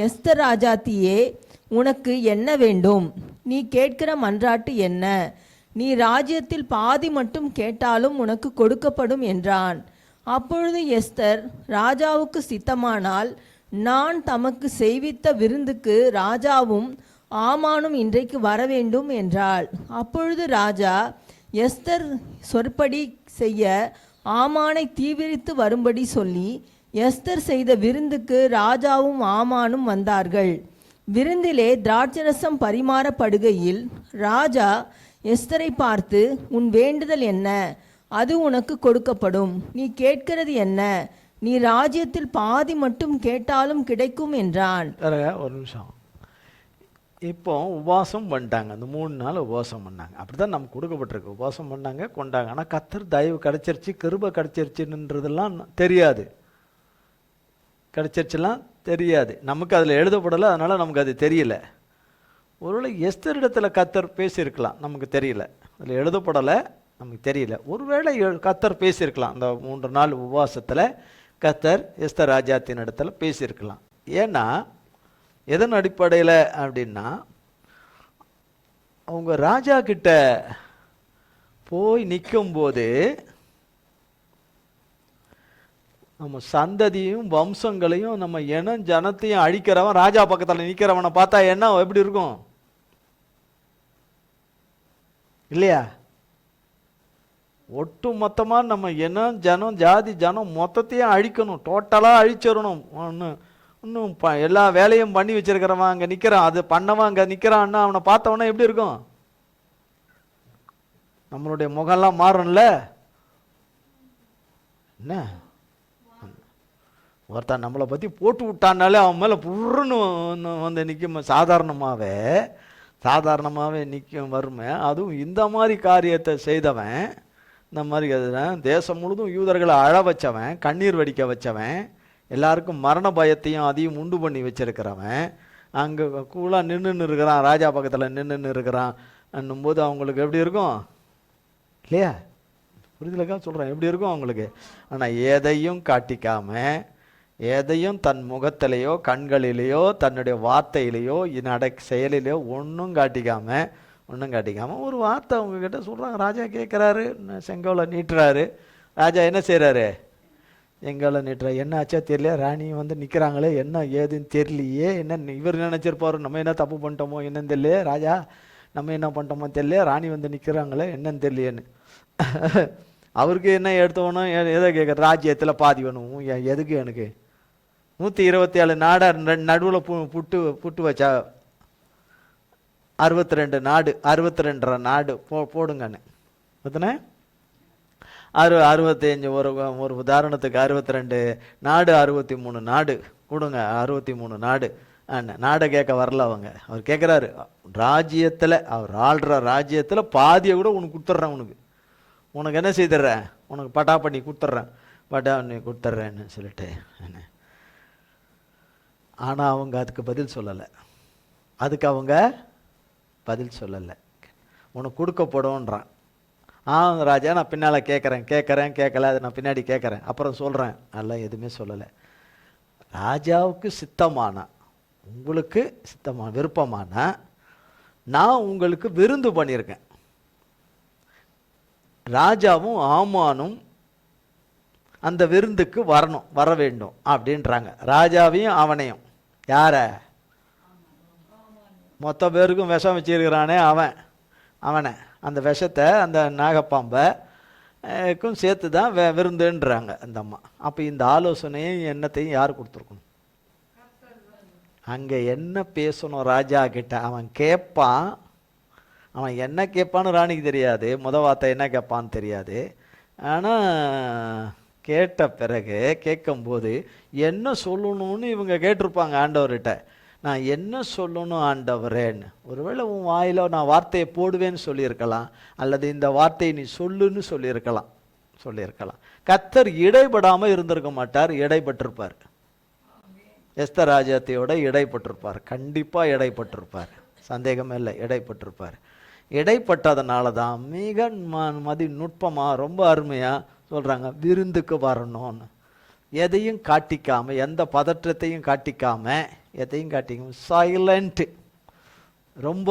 எஸ்தர் ராஜாத்தியே, உனக்கு என்ன வேண்டும்? நீ கேட்கிற மன்றாட்டு என்ன? நீ ராஜ்யத்தில் பாதி மட்டும் கேட்டாலும் உனக்கு கொடுக்கப்படும் என்றான். அப்பொழுது எஸ்தர், ராஜாவுக்கு சித்தமானால் நான் தமக்கு செய்வித்த விருந்துக்கு ராஜாவும் ஆமானும் இன்றைக்கு வரவேண்டும் என்றாள். அப்பொழுது ராஜா எஸ்தர் சொற்படி செய்ய ஆமானை தீவிரித்து வரும்படி சொல்லி எஸ்தர் செய்த விருந்துக்கு ராஜாவும் ஆமானும் வந்தார்கள். விருந்திலே திராட்சரசம் பரிமாறப்படுகையில் ராஜா எஸ்தரை பார்த்து, உன் வேண்டுதல் என்ன? அது உனக்கு கொடுக்கப்படும். நீ கேட்கிறது என்ன? நீ ராஜ்யத்தில் பாதி மட்டும் கேட்டாலும் கிடைக்கும் என்றான். ஒரு நிமிஷம். இப்போ உபவாசம் பண்ணிட்டாங்க, அந்த 3 நாள் உபவாசம் பண்ணாங்க, அப்படிதான் நமக்கு கொடுக்கப்பட்டிருக்கு. உபவாசம் பண்ணாங்க, கொண்டாங்க. ஆனால் கத்தர் தயவு கிடைச்சிருச்சு, கிருபை கிடைச்சிருச்சுன்றதெல்லாம் தெரியாது, கிடைச்சிருச்சுலாம் தெரியாது நமக்கு, அதில் எழுதப்படலை, அதனால் நமக்கு அது தெரியல. ஒருவேளை எஸ்தர் இடத்துல கத்தர் பேசியிருக்கலாம், நமக்கு தெரியல, அதில் எழுதப்படலை, நமக்கு தெரியல. ஒருவேளை கத்தர் பேசியிருக்கலாம், அந்த 3 நாள் உபவாசத்தில் கத்தர் எஸ்தர் ராஜாத்தின் இடத்துல பேசியிருக்கலாம். ஏன்னா எதன் அடிப்படையில் அப்படின்னா, அவங்க ராஜா கிட்ட போய் நிற்கும்போது நம்ம சந்ததியும் வம்சங்களையும் நம்ம இனம் ஜனத்தையும் அழிக்கிறவன் ராஜா பக்கத்தில் நிற்கிறவனை பார்த்தா என்ன எப்படி இருக்கும் இல்லையா? ஒட்டு மொத்தமாக நம்ம இனம் ஜனம் ஜாதி ஜனம் மொத்தத்தையும் அழிக்கணும், டோட்டலாக அழிச்சிடணும், இன்னும் எல்லா வேலையும் பண்ணி வச்சிருக்கிறவன் அங்கே நிற்கிறான், அது பண்ணவன் அங்கே நிற்கிறான்னா அவனை பார்த்தவொன்னே எப்படி இருக்கும்? நம்மளுடைய முகம்லாம் மாறும்ல. என்ன ஒருத்தன் நம்மளை பற்றி போட்டு விட்டானாலே அவன் மேலே புருன்னு வந்து நிற்கும். சாதாரணமாகவே நிற்கும் வறுமை. அதுவும் இந்த மாதிரி காரியத்தை செய்தவன், இந்த மாதிரி தேசம் முழுதும் யூதர்களை அழ வச்சவன், கண்ணீர் வடிக்க வச்சவன், எல்லாருக்கும் மரண பயத்தையும் அதையும் உண்டு பண்ணி வச்சிருக்கிறவன், அங்கே கூலாக நின்றுன்னு இருக்கிறான், ராஜா பக்கத்தில் நின்றுன்னு இருக்கிறான் என்னும்போது அவங்களுக்கு எப்படி இருக்கும் இல்லையா? புரிதலுக்காக சொல்கிறேன், எப்படி இருக்கும் அவங்களுக்கு? ஆனால் எதையும் காட்டிக்காம, எதையும் தன் முகத்திலேயோ கண்களிலேயோ தன்னுடைய வார்த்தையிலேயோ செயலிலேயோ ஒன்றும் காட்டிக்காம ஒரு வார்த்தை அவங்கக்கிட்ட சொல்கிறாங்க. ராஜா கேட்குறாரு, செங்கோலை நீட்டுறாரு. ராஜா என்ன செய்கிறாரு? செங்கோலை நீட்டுறாரு. என்ன ஆச்சா தெரியல, ராணி வந்து நிற்கிறாங்களே, என்ன ஏதுன்னு தெரியலையே, என்ன இவர் நினச்சிருப்பாரு நம்ம என்ன தப்பு பண்ணிட்டோமோ என்னன்னு தெரியலையே, ராஜா நம்ம என்ன பண்ணிட்டோமோ தெரியல, ராணி வந்து நிற்கிறாங்களே என்னன்னு தெரியலையேன்னு. அவருக்கு என்ன எடுத்தவனும் எதை கேட்குற? ராஜ்யத்தில் பாதி வேணும். எதுக்கு எனக்கு? 127 நாடை நடுவில் புட்டு வச்சா 62 நாடு, 62 நாடு போடுங்கன்னு எத்தனை? 65. ஒரு உதாரணத்துக்கு 62 நாடு, 63 நாடு கொடுங்க, 63 நாடு. நாடை கேட்க வரல அவங்க. அவர் கேட்குறாரு, ராஜ்யத்தில் அவர் ஆள்ற ராஜ்யத்தில் பாதியை கூட உனக்கு கொடுத்துட்றேன், உனக்கு என்ன செய்துடுறேன், உனக்கு பட்டா பண்ணி கொடுத்துட்றேன்னு சொல்லிட்டு. ஆனால் அவங்க அதுக்கு பதில் சொல்லலை. உனக்கு கொடுக்கப்படும்ன்றான். ராஜா நான் பின்னால் கேட்கல, அதை நான் பின்னாடி கேட்குறேன், அப்புறம் சொல்கிறேன், அதெல்லாம் எதுவுமே சொல்லலை. ராஜாவுக்கு சித்தமானா, உங்களுக்கு சித்தமான விருப்பமானா நான் உங்களுக்கு விருந்து பண்ணியிருக்கேன். ராஜாவும் ஆமானும் அந்த விருந்துக்கு வர வேண்டும் அப்படின்றாங்க. ராஜாவையும் அவனையும். யார? மொத்த பேருக்கும் விஷம் வச்சிருக்கிறானே அவனை அந்த விஷத்தை அந்த நாகப்பாம்பைக்கும் சேர்த்து தான் விருந்துன்றாங்க அந்த அம்மா. அப்போ இந்த ஆலோசனையும் எண்ணத்தையும் யார் கொடுத்துருக்கணும்? அங்கே என்ன பேசணும் ராஜா கிட்ட? அவன் கேட்பான். அவன் என்ன கேட்பான்னு ராணிக்கு தெரியாது, வார்த்தை என்ன கேட்பான்னு தெரியாது. ஆனால் கேட்ட பிறகு கேட்கும்போது என்ன சொல்லணும்னு இவங்க கேட்டிருப்பாங்க ஆண்டவர்கிட்ட. நான் என்ன சொல்லணும் ஆண்டவரேன்னு. ஒருவேளை உன் வாயில் நான் வார்த்தையை போடுவேன்னு சொல்லியிருக்கலாம், அல்லது இந்த வார்த்தையை நீ சொல்லுன்னு சொல்லியிருக்கலாம். கர்த்தர் இடைப்படாமல் இருந்திருக்க மாட்டார், இடைப்பட்டிருப்பார். எஸ்தர் ராஜாத்தியோட இடைப்பட்டிருப்பார், கண்டிப்பாக இடைப்பட்டிருப்பார், சந்தேகமே இல்லை, இடைப்பட்டிருப்பார். இடைப்பட்டதுனால தான் மிக நுட்பமாக ரொம்ப அருமையாக சொல்கிறாங்க, விருந்துக்கு வரணும்னு. எதையும் காட்டிக்காம, எந்த பதற்றத்தையும் காட்டிக்காம, சைலண்ட்டு. ரொம்ப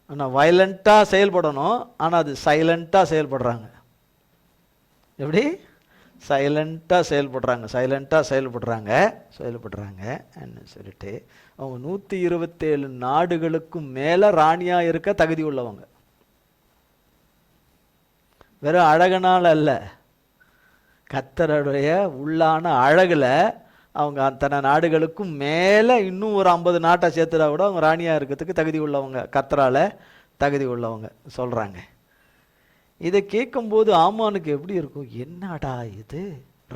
ஆனால் வயலண்ட்டாக செயல்படணும், ஆனால் அது சைலண்ட்டாக செயல்படுறாங்க. எப்படி? சைலண்ட்டாக செயல்படுறாங்க சொல்லிட்டு அவங்க 127 நாடுகளுக்கும் மேலே ராணியாக இருக்க தகுதி உள்ளவங்க. வெறும் அழகனால் அல்ல, கர்த்தருடைய உள்ளான அழகில் அவங்க அத்தனை நாடுகளுக்கும் மேலே இன்னும் ஒரு 50 நாட்டை சேர்த்துட்டா கூட அவங்க ராணியாக இருக்கிறதுக்கு தகுதி உள்ளவங்க, கர்த்தரால் தகுதி உள்ளவங்க சொல்கிறாங்க. இதை கேட்கும்போது ஆமானுக்கு எப்படி இருக்கும்? என்னடா இது,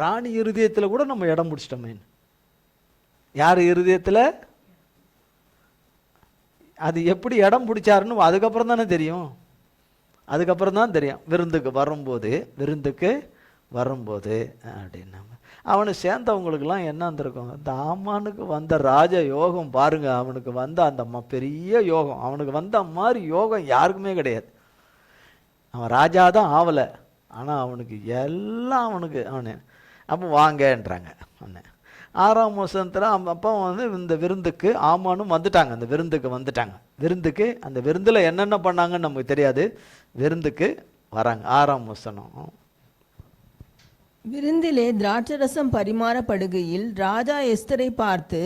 ராணி இருதயத்தில் கூட நம்ம இடம் பிடிச்சிட்டோமே. யார் இருதயத்தில்? அது எப்படி இடம் பிடிச்சாருன்னு அதுக்கப்புறம் தானே தெரியும். விருந்துக்கு வரும்போது அப்படின்னா அவனை சேர்ந்தவங்களுக்கெல்லாம் என்ன வந்திருக்கும்? இந்த ஆமானுக்கு வந்த ராஜ யோகம் பாருங்க. அவனுக்கு வந்த அந்த பெரிய யோகம், அவனுக்கு வந்த மாதிரி யோகம் யாருக்குமே கிடையாது. அவன் ராஜா தான் ஆவலை, ஆனால் அவனுக்கு எல்லாம் அவனு அப்போ வாங்கன்றாங்க. 6ஆம் வசனத்தில் அப்போ வந்து இந்த விருந்துக்கு ஆமானும் வந்துட்டாங்க. அந்த விருந்துக்கு அந்த விருந்தில் என்னென்ன பண்ணாங்கன்னு நமக்கு தெரியாது. விருந்துக்கு வராங்க. 6ஆம் வசனம். விருந்திலே திராட்சரசம் பரிமாறப்படுகையில் ராஜா எஸ்தரை பார்த்து,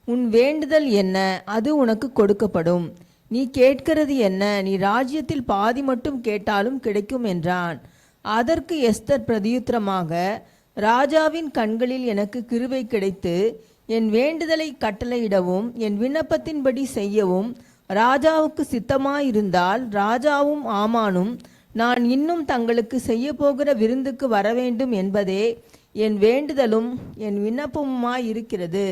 உன் வேண்டுதல் என்ன? அது உனக்கு கொடுக்கப்படும். நீ கேட்கிறது என்ன? நீ ராஜ்யத்தில் பாதி மட்டும் கேட்டாலும் கிடைக்கும் என்றான். அதற்கு எஸ்தர் பிரதியுத்தரமாக, ராஜாவின் கண்களில் எனக்கு கிருபை கிடைத்து என் வேண்டுதலை கட்டளையிடவும் என் விண்ணப்பத்தின்படி செய்யவும் ராஜாவுக்கு சித்தமாயிருந்தால் ராஜாவும் ஆமானும் நான் இன்னும் தங்களுக்கு செய்யப்போகிற விருந்துக்கு வரவேண்டும் என்பதே என் வேண்டுதலும் என் விண்ணப்பமுமாயிருக்கிறது.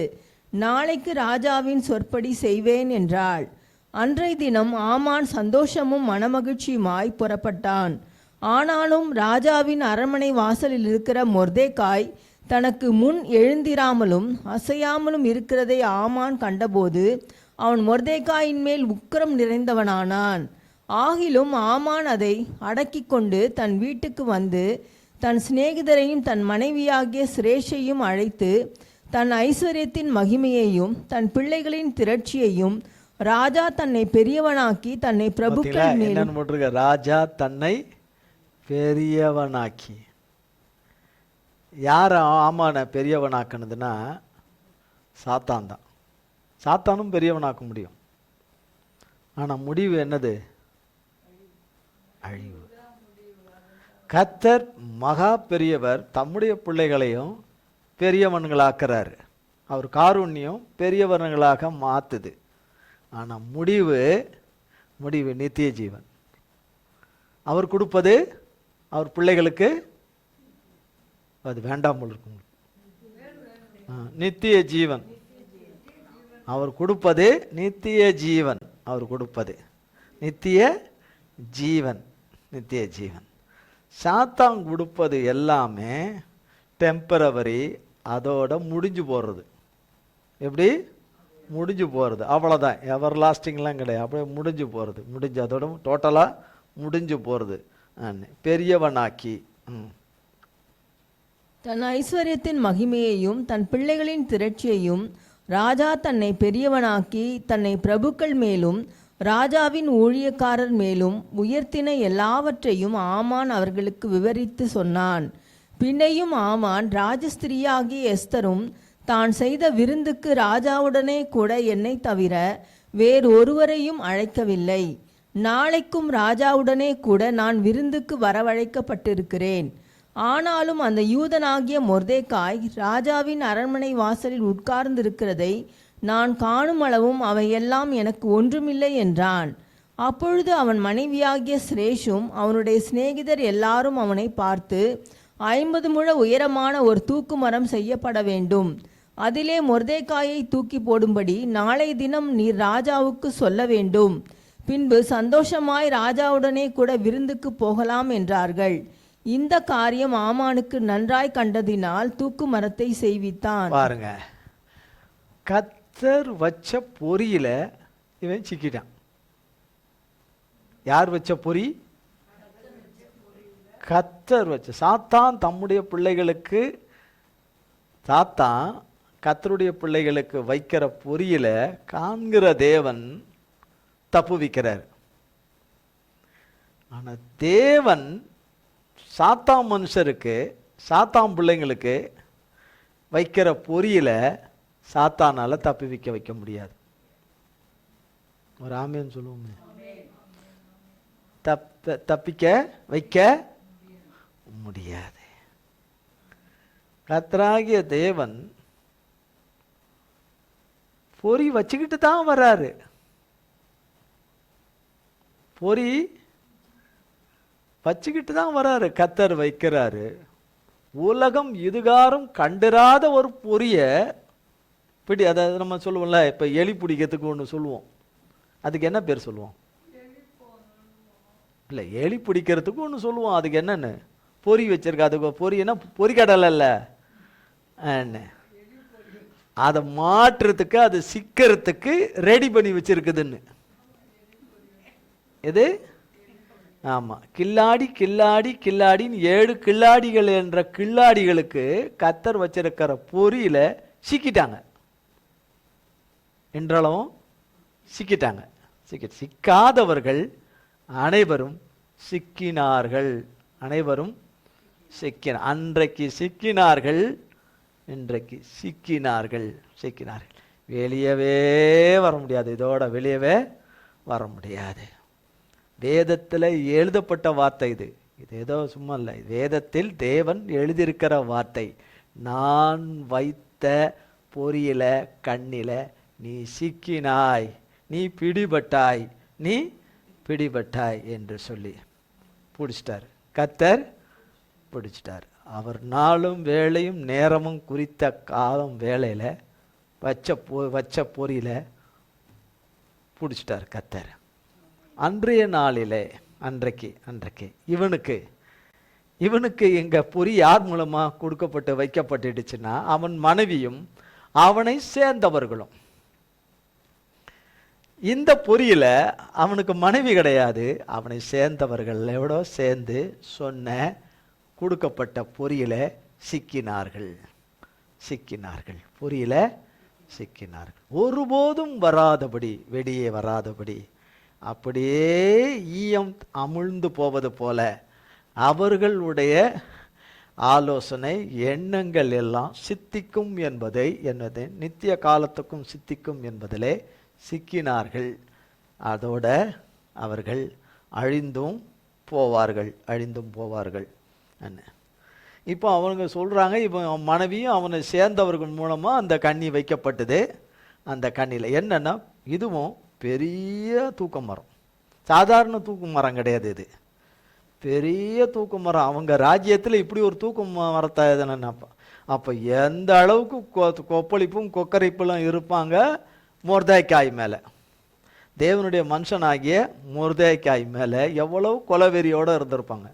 நாளைக்கு ராஜாவின் சொற்படி செய்வேன் என்றாள். அன்றைய தினம் ஆமான் சந்தோஷமும் மனமகிழ்ச்சியுமாய் புறப்பட்டான். ஆனாலும் ராஜாவின் அரண்மனை வாசலில் இருக்கிற மொர்தெகாய் தனக்கு முன் எழுந்திராமலும் அசையாமலும் இருக்கிறதை ஆமான் கண்டபோது அவன் மொர்தெகாயின் மேல் உக்கிரம் நிறைந்தவனானான். ஆகிலும் ஆமான் அதை அடக்கி கொண்டு தன் வீட்டுக்கு வந்து தன் சிநேகிதரையும் தன் மனைவியாகிய சிரேஷையும் அழைத்து தன் ஐஸ்வர்யத்தின் மகிமையையும் தன் பிள்ளைகளின் திரட்சியையும் ராஜா தன்னை பெரியவனாக்கி தன்னை பிரபுக்கள் மேலும் ராஜா தன்னை பெரியவனாக்கி. யார் ஆமான பெரியவனாக்குனதுன்னா சாத்தான் தான். சாத்தானும் பெரியவனாக்க முடியும். ஆனால் முடிவு என்னது? அழிவு. கர்த்தர் மகா பெரியவர் தம்முடைய பிள்ளைகளையும் பெரியவன்களாக்குறாரு. அவர் காருண்யம் பெரியவர்களாக மாற்றுது. ஆனால் முடிவு நித்திய ஜீவன். அவர் கொடுப்பது அவர் பிள்ளைகளுக்கு அது வேண்டாம் இருக்கும். நித்திய ஜீவன் அவர் கொடுப்பது. நித்திய ஜீவன் அவர் கொடுப்பது நித்திய ஜீவன். நித்திய ஜீவன். சாத்தான் கொடுப்பது எல்லாமே டெம்பரவரி. அதோட முடிஞ்சு போகிறது. எப்படி முடிஞ்சு போகிறது? அவ்வளோதான். எவர் லாஸ்டிங்லாம் கிடையாது. அப்படியே முடிஞ்சு போகிறது. முடிஞ்சு அதோட டோட்டலாக முடிஞ்சு போகிறது. பெரியவனாக்கி தன் ஐஸ்வர்யத்தின் மகிமையையும் தன் பிள்ளைகளின் திரட்சியையும் ராஜா தன்னை பெரியவனாக்கி தன்னை பிரபுக்கள் மேலும் ராஜாவின் ஊழியக்காரர் மேலும் உயர்த்தின எல்லாவற்றையும் ஆமான் அவர்களுக்கு விவரித்து சொன்னான். பின்னையும் ஆமான் ராஜஸ்திரியாகிய எஸ்தரும் தான் செய்த விருந்துக்கு ராஜாவுடனே கூட என்னை தவிர வேறொருவரையும் அழைக்கவில்லை. நாளைக்கும் ராஜாவுடனே கூட நான் விருந்துக்கு வரவழைக்கப்பட்டிருக்கிறேன். ஆனாலும் அந்த யூதனாகிய மொர்தெகாய் ராஜாவின் அரண்மனை வாசலில் உட்கார்ந்திருக்கிறதை நான் காணும் அளவும் அவையெல்லாம் எனக்கு ஒன்றுமில்லை என்றான். அப்பொழுது அவன் மனைவியாகிய சிரேஷும் அவனுடைய சிநேகிதர் எல்லாரும் அவனை பார்த்து 50 முழ உயரமான ஒரு தூக்கு மரம் செய்யப்பட வேண்டும். அதிலே மொர்தெகாயை தூக்கி போடும்படி நாளை தினம் நீர் ராஜாவுக்கு சொல்ல வேண்டும். பின்பு சந்தோஷமாய் ராஜாவுடனே கூட விருந்துக்கு போகலாம் என்றார்கள். இந்த காரியம் ஆமானுக்கு நன்றாய் கண்டதினால் தூக்கு மரத்தை செய்வித்தான். பாருங்க, கர்த்தர் வச்ச பொறியில இவன் சிக்கிட்டான். யார் வச்ச பொறி? கர்த்தர் வச்ச. சாத்தான் தம்முடைய பிள்ளைகளுக்கு, சாத்தான் கர்த்தருடைய பிள்ளைகளுக்கு வைக்கிற பொறியில காண்கிற தேவன் தப்புவிக்கிறார். ஆனா தேவன் சாத்தான் மனுஷருக்கு, சாத்தான் பிள்ளைங்களுக்கு வைக்கிற பொறியில சாத்தானால தப்புவிக்க வைக்க முடியாது. ஒரு ஆமேன்னு சொல்லுவோமே. தப்பிக்க வைக்க முடியாது. கர்த்தராகிய தேவன் பொறி வச்சுக்கிட்டு தான் வர்றாரு. பொறி வச்சுக்கிட்டு தான் வர்றாரு. கர்த்தர் வைக்கிறாரு. உலகம் இதுகாரம் கண்டிராத ஒரு பொறிய பிடி. அதை நம்ம சொல்லுவோம்ல, இப்போ எலி பிடிக்கிறதுக்கு ஒன்று சொல்லுவோம். அதுக்கு என்ன பேர் சொல்லுவோம்? இல்லை, எலி பிடிக்கிறதுக்கு ஒன்று சொல்லுவோம். அதுக்கு என்னன்னு பொறி வச்சிருக்க. அதுக்கு பொறி என்ன? பொறிக்கடலை இல்லை, அதை மாற்றுறதுக்கு, அது சிக்கிறதுக்கு ரெடி பண்ணி வச்சிருக்குதுன்னு. எது? ஆமாம், கில்லாடி கில்லாடி கில்லாடின்னு 7 கில்லாடிகள் என்ற கில்லாடிகளுக்கு கர்த்தர் வச்சிருக்கிற பொறியில சிக்கிட்டாங்க. என்றளவும் சிக்கிட்டாங்க. சிக்காதவர்கள் அனைவரும் சிக்கினார்கள். அனைவரும் சிக்கினார். அன்றைக்கு சிக்கினார்கள், இன்றைக்கு சிக்கினார்கள். வெளியவே வர முடியாது. இதோட வெளியவே வர முடியாது. வேதத்தில் எழுதப்பட்ட வார்த்தை இது. இது ஏதோ சும்மா இல்லை. வேதத்தில் தேவன் எழுதியிருக்கிற வார்த்தை. நான் வைத்த பொறியில கண்ணில நீ சிக்கினாய், நீ பிடிபட்டாய், நீ பிடிபட்டாய் என்று சொல்லி பிடிச்சிட்டார். கர்த்தர் பிடிச்சிட்டார். அவர் நாளும் வேளையும் நேரமும் குறித்த காலம் வேளையில வச்ச பொறியில பிடிச்சிட்டார் கர்த்தர். அன்றைய நாளிலே அன்றைக்கு இவனுக்கு எங்க பொறி யார் மூலமா கொடுக்கப்பட்டு வைக்கப்பட்டுடுச்சுன்னா, அவன் மனைவியும் அவனை சேர்ந்தவர்களும். இந்த பொறியில அவனுக்கு மனைவி கிடையாது, அவனை சேர்ந்தவர்களோட சேர்ந்து சொன்ன கொடுக்கப்பட்ட பொறியில சிக்கினார்கள். பொறியில சிக்கினார்கள். ஒருபோதும் வராதபடி, வெளியே வராதபடி, அப்படியே ஈயம் அமிழ்ந்து போவது போல அவர்களுடைய ஆலோசனை எண்ணங்கள் எல்லாம் சித்திக்கும் என்பதை நித்திய காலத்துக்கும் சித்திக்கும் என்பதிலே சிக்கினார்கள். அதோட அவர்கள் அழிந்தும் போவார்கள். இப்போ அவங்க சொல்றாங்க, இப்போ மனைவியும் அவனை சேர்ந்தவர்கள் மூலமா அந்த கண்ணி வைக்கப்பட்டது. அந்த கண்ணியில் என்னன்னா, இதுவும் பெரிய தூக்க மரம், சாதாரண தூக்கு மரம் கிடையாது, இது பெரிய தூக்கு மரம். அவங்க ராஜ்யத்தில் இப்படி ஒரு தூக்கு மரத்தை எதுனப்பா. அப்போ எந்த அளவுக்கு கொப்பளிப்பும் கொக்கரிப்புலாம் இருப்பாங்க மொர்தெகாய் மேலே, தேவனுடைய மனுஷனாகிய மொர்தெகாய் மேலே எவ்வளவு கொலவெறியோடு இருந்திருப்பாங்க.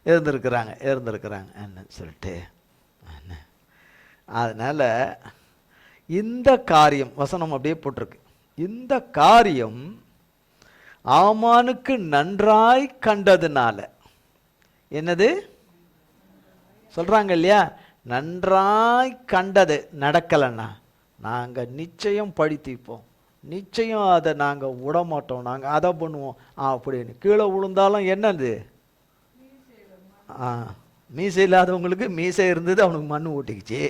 இருந்திருக்கிறாங்க என்ன சொல்லிட்டு. அதனால இந்த காரியம் வசனம் அப்படியே போட்டிருக்கு. இந்த காரியம் ஆமானுக்கு நன்றாய் கண்டதுனால, என்னது சொல்றாங்க இல்லையா, நன்றாய் கண்டது நடக்கலைன்னா நாங்கள் நிச்சயம் படித்திப்போம், நிச்சயம் அதை நாங்கள் விடமாட்டோம், நாங்கள் அதை பண்ணுவோம் அப்படின்னு. கீழே விழுந்தாலும் என்னது, மீசை இல்லாதவங்களுக்கு மீசை இருந்தது, அவனுக்கு மண் ஊட்டிக்குச்சு.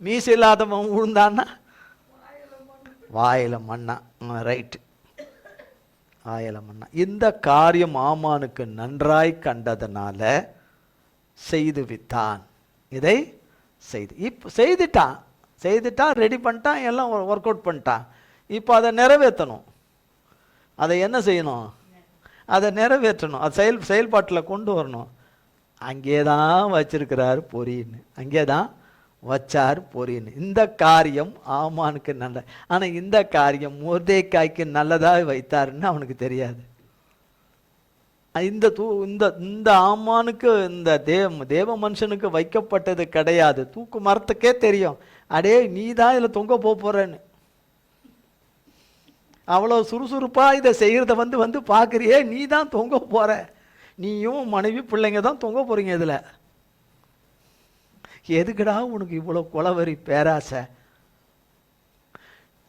மீசை இல்லாதவன் விழுந்தான்னா வாயில மண்ணா. ரைட்டு, வாயில மண்ணா. இந்த காரியம் ஆமானுக்கு நன்றாய் கண்டதுனால செய்து விட்டான். இதை இப்போ செய்துட்டான், ரெடி பண்ணிட்டான், எல்லாம் ஒர்க் அவுட் பண்ணிட்டான். இப்போ அதை நிறைவேற்றணும். அதை என்ன செய்யணும், அதை நிறைவேற்றணும், அது செயல்பாட்டில் கொண்டு வரணும். அங்கே தான் வச்சிருக்கிறார் பொறின்னு, அங்கே தான் வச்சார் பொறின்னு. இந்த காரியம் ஆமானுக்கு நல்ல, ஆனால் இந்த காரியம் மொர்தெகாய்க்கு நல்லதாக வைத்தாருன்னு அவனுக்கு தெரியாது. இந்த ஆமானுக்கு, இந்த தேவ மனுஷனுக்கு வைக்கப்பட்டது கிடையாது. தூக்கு மரத்துக்கே தெரியும், அடே நீ தான் இதில் தொங்க போறேன்னு. அவ்வளோ சுறுசுறுப்பா இதை செய்யறத வந்து பார்க்குறியே, நீ தான் தொங்க போற, நீயும் மனைவி பிள்ளைங்க தான் தொங்க போறீங்க. இதில் எதுக்குடா உனக்கு இவ்வளோ கொலவரி பேராசை?